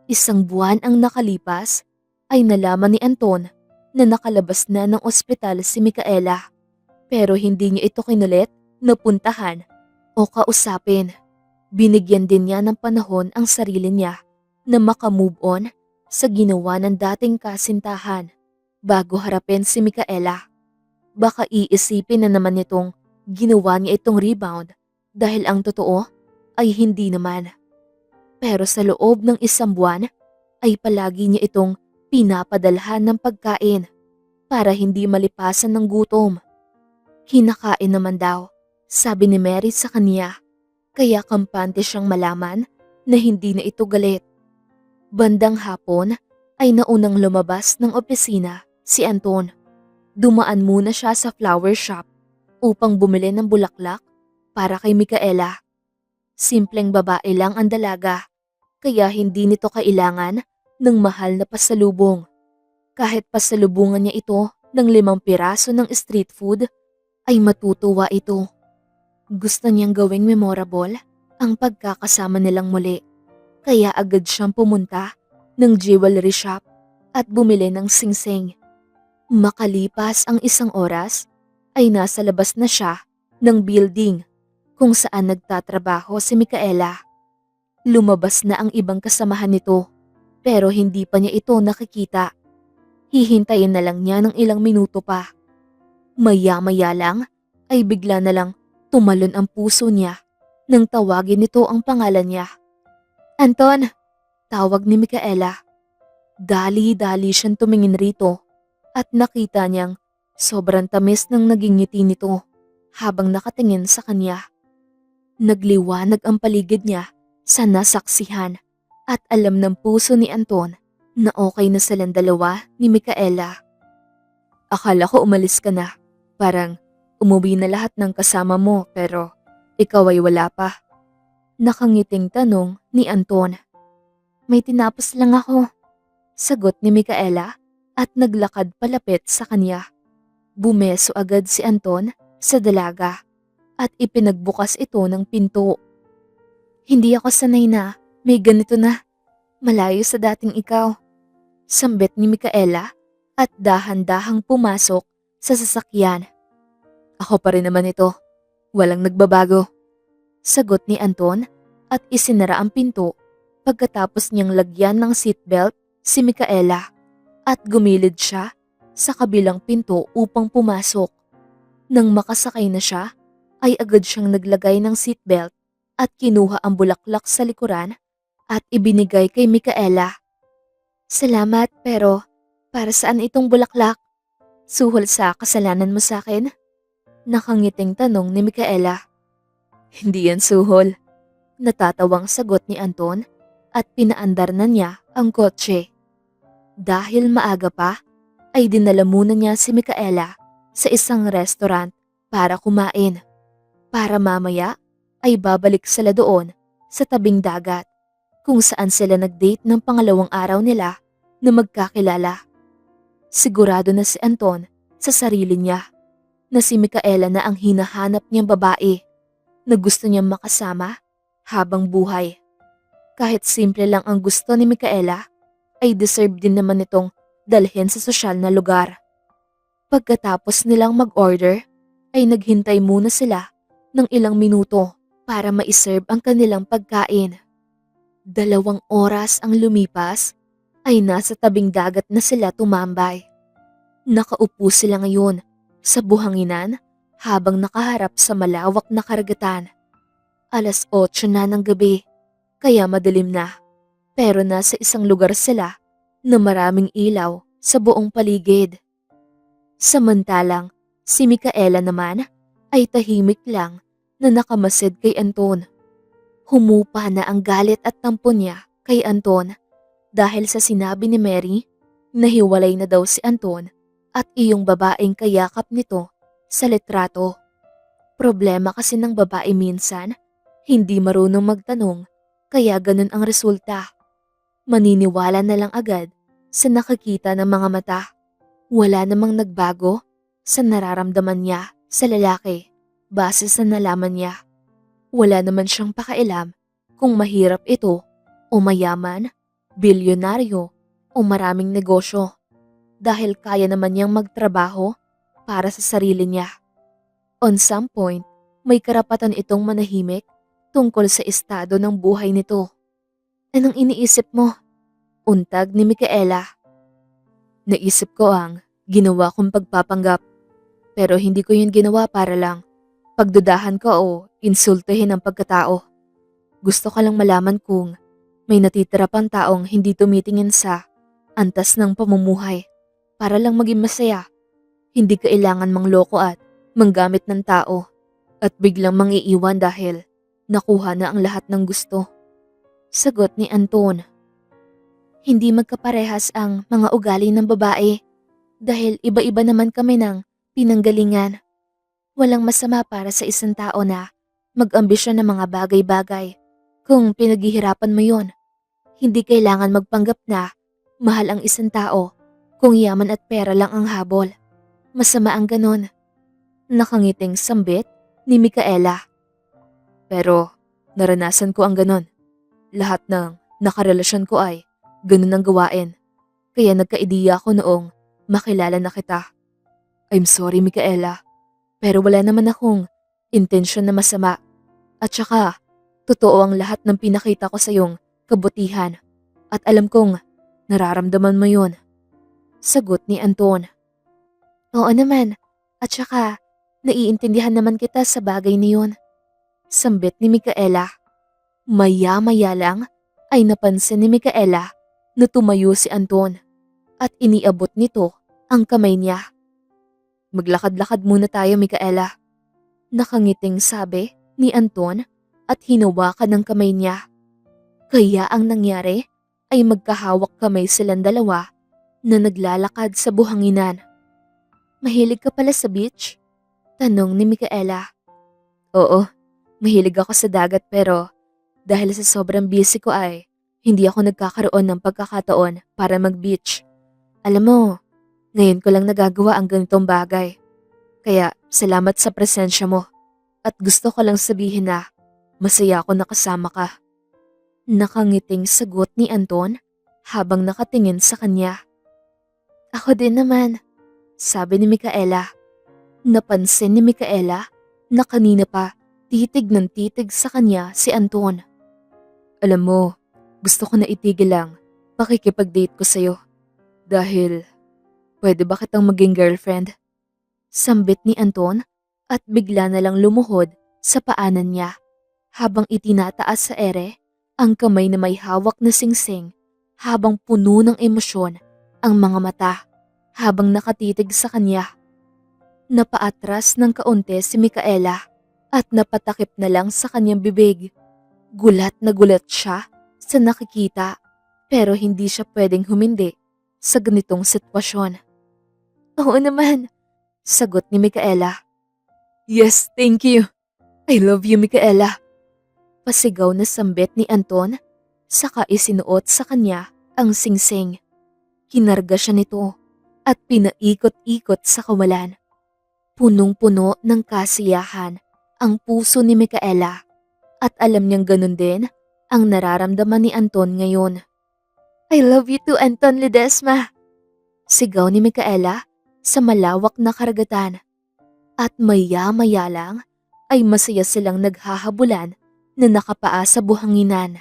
Isang buwan ang nakalipas ay nalaman ni Anton na nakalabas na ng ospital si Micaela. Pero hindi niya ito kinulit na puntahan o kausapin. Binigyan din niya ng panahon ang sarili niya na makamove on sa ginawa ng dating kasintahan bago harapin si Micaela. Baka iisipin na naman nitong ginawa niya itong rebound dahil ang totoo ay hindi naman. Pero sa loob ng isang buwan ay palagi niya itong pinapadalhan ng pagkain para hindi malipasan ng gutom. Kinakain naman daw, sabi ni Mary sa kanya, kaya kampante siyang malaman na hindi na ito galit. Bandang hapon ay naunang lumabas ng opisina si Anton. Dumaan muna siya sa flower shop upang bumili ng bulaklak para kay Micaela. Simpleng babae lang ang dalaga, kaya hindi nito kailangan ng mahal na pasalubong. Kahit pasalubungan niya ito ng 5 piraso ng street food, ay matutuwa ito. Gusto niyang gawing memorable ang pagkakasama nilang muli, kaya agad siyang pumunta ng jewelry shop at bumili ng singsing. Makalipas ang 1 oras, ay nasa labas na siya ng building kung saan nagtatrabaho si Micaela. Lumabas na ang ibang kasamahan nito, pero hindi pa niya ito nakikita. Hihintayin na lang niya ng ilang minuto pa. Maya-maya lang ay bigla na lang tumalon ang puso niya nang tawagin nito ang pangalan niya. "Anton!" Tawag ni Micaela. Dali-dali siyang tumingin rito at nakita niyang sobrang tamis ng naging ngiti nito habang nakatingin sa kanya. Nagliwanag ang paligid niya sa nasaksihan at alam ng puso ni Anton na okay na silang dalawa ni Micaela. "Akala ko umalis ka na. Parang umuwi na lahat ng kasama mo pero ikaw ay wala pa." Nakangiting tanong ni Anton. "May tinapos lang ako," sagot ni Micaela at naglakad palapit sa kanya. Bumeso agad si Anton sa dalaga at ipinagbukas ito ng pinto. "Hindi ako sanay na may ganito na. Malayo sa dating ikaw," sambit ni Micaela at dahan-dahang pumasok sa sasakyan. "Ako pa rin naman ito. Walang nagbabago," sagot ni Anton at isinara ang pinto pagkatapos niyang lagyan ng seatbelt si Micaela at gumilid siya sa kabilang pinto upang pumasok. Nang makasakay na siya, ay agad siyang naglagay ng seatbelt at kinuha ang bulaklak sa likuran at ibinigay kay Micaela. "Salamat, pero para saan itong bulaklak? Suhol sa kasalanan mo sa akin?" Nakangiting tanong ni Micaela. "Hindi yan suhol," natatawang sagot ni Anton at pinaandar na niya ang kotse. Dahil maaga pa, ay dinala muna niya si Micaela sa isang restaurant para kumain. Para mamaya ay babalik sila doon sa tabing dagat kung saan sila nag-date ng pangalawang araw nila na magkakilala. Sigurado na si Anton sa sarili niya na si Micaela na ang hinahanap niyang babae na gusto niyang makasama habang buhay. Kahit simple lang ang gusto ni Micaela, ay deserve din naman itong dalhin sa sosyal na lugar. Pagkatapos nilang mag-order, ay naghintay muna sila ng ilang minuto para ma-serve ang kanilang pagkain. 2 oras ang lumipas, ay nasa tabing dagat na sila tumambay. Nakaupo sila ngayon sa buhanginan habang nakaharap sa malawak na karagatan. 8:00 na ng gabi, kaya madilim na. Pero nasa isang lugar sila na maraming ilaw sa buong paligid. Samantalang si Micaela naman ay tahimik lang na nakamasid kay Anton. Humupa na ang galit at tampo niya kay Anton dahil sa sinabi ni Mary na hiwalay na daw si Anton at iyong babaeng kayakap nito sa litrato. Problema kasi ng babae minsan, hindi marunong magtanong kaya ganun ang resulta. Maniniwala na lang agad sa nakakita ng mga mata. Wala namang nagbago sa nararamdaman niya sa lalaki base sa nalaman niya. Wala naman siyang pakailam kung mahirap ito o mayaman, bilyonaryo o maraming negosyo dahil kaya naman niyang magtrabaho para sa sarili niya. On some point, may karapatan itong manahimik tungkol sa estado ng buhay nito. "Anong iniisip mo?" Untag ni Micaela. "Naisip ko ang ginawa kong pagpapanggap, pero hindi ko yun ginawa para lang pagdudahan ko o insultuhin ang pagkatao. Gusto ko lang malaman kung may natitira pang taong hindi tumitingin sa antas ng pamumuhay para lang maging masaya. Hindi kailangan mangloko at manggamit ng tao at biglang mangiiwan dahil nakuha na ang lahat ng gusto." Sagot ni Anton. Hindi magkaparehas ang mga ugali ng babae. dahil iba-iba naman kami ng pinanggalingan. Walang masama para sa isang tao na mag-ambisyon ng mga bagay-bagay kung pinaghihirapan mo yon. Hindi kailangan magpanggap na mahal ang isang tao kung yaman at pera lang ang habol. Masama ang ganon. Nakangiting sambit ni Micaela. Pero naranasan ko ang ganon. Lahat ng nakarelasyon ko ay ganon ang gawain. Kaya nagka-ideya ako noong makilala na kita. I'm sorry, Micaela. Pero wala naman akong intensyon na masama. At saka, totoo ang lahat ng pinakita ko sa iyong kabutihan. At alam kong nararamdaman mo yun. Sagot ni Anton. Oo naman. At saka, naiintindihan naman kita sa bagay na yun. Sambit ni Micaela. Maya-maya lang ay napansin ni Micaela na tumayo si Anton at iniabot nito ang kamay niya. Maglakad-lakad muna tayo, Micaela. Nakangiting sabi ni Anton at hinawakan ng kamay niya. Kaya ang nangyari ay magkahawak kamay silang dalawa na naglalakad sa buhanginan. Mahilig ka pala sa beach? Tanong ni Micaela. Oo, mahilig ako sa dagat pero dahil sa sobrang busy ko ay hindi ako nagkakaroon ng pagkakataon para mag-beach. Alam mo, ngayon ko lang nagagawa ang ganitong bagay. Kaya salamat sa presensya mo at gusto ko lang sabihin na masaya ako nakasama ka. Nakangiting sagot ni Anton habang nakatingin sa kanya. Ako din naman, sabi ni Micaela. Napansin ni Micaela na kanina pa titig ng titig sa kanya si Anton. Alam mo, gusto ko na itigil lang pakikipag-date ko sa'yo. Dahil, pwede ba kitang maging girlfriend? Sambit ni Anton at bigla na lang lumuhod sa paanan niya habang itinataas sa ere ang kamay na may hawak na singsing habang puno ng emosyon ang mga mata habang nakatitig sa kanya. Napaatras ng kaunti si Micaela at napatakip na lang sa kanyang bibig. Gulat na gulat siya sa nakikita pero hindi siya pwedeng humindi sa ganitong sitwasyon. Oo naman, sagot ni Micaela. Yes, thank you. I love you, Micaela. Pasigaw na sambit ni Anton, saka isinuot sa kanya ang singsing. Kinarga siya nito at pinaikot-ikot sa kawalan. Punong-puno ng kasiyahan ang puso ni Micaela at alam niyang ganun din ang nararamdaman ni Anton ngayon. I love you too, Anton Ledesma. Sigaw ni Micaela sa malawak na karagatan. At maya-maya lang ay masaya silang naghahabulan na nakapaa sa buhanginan.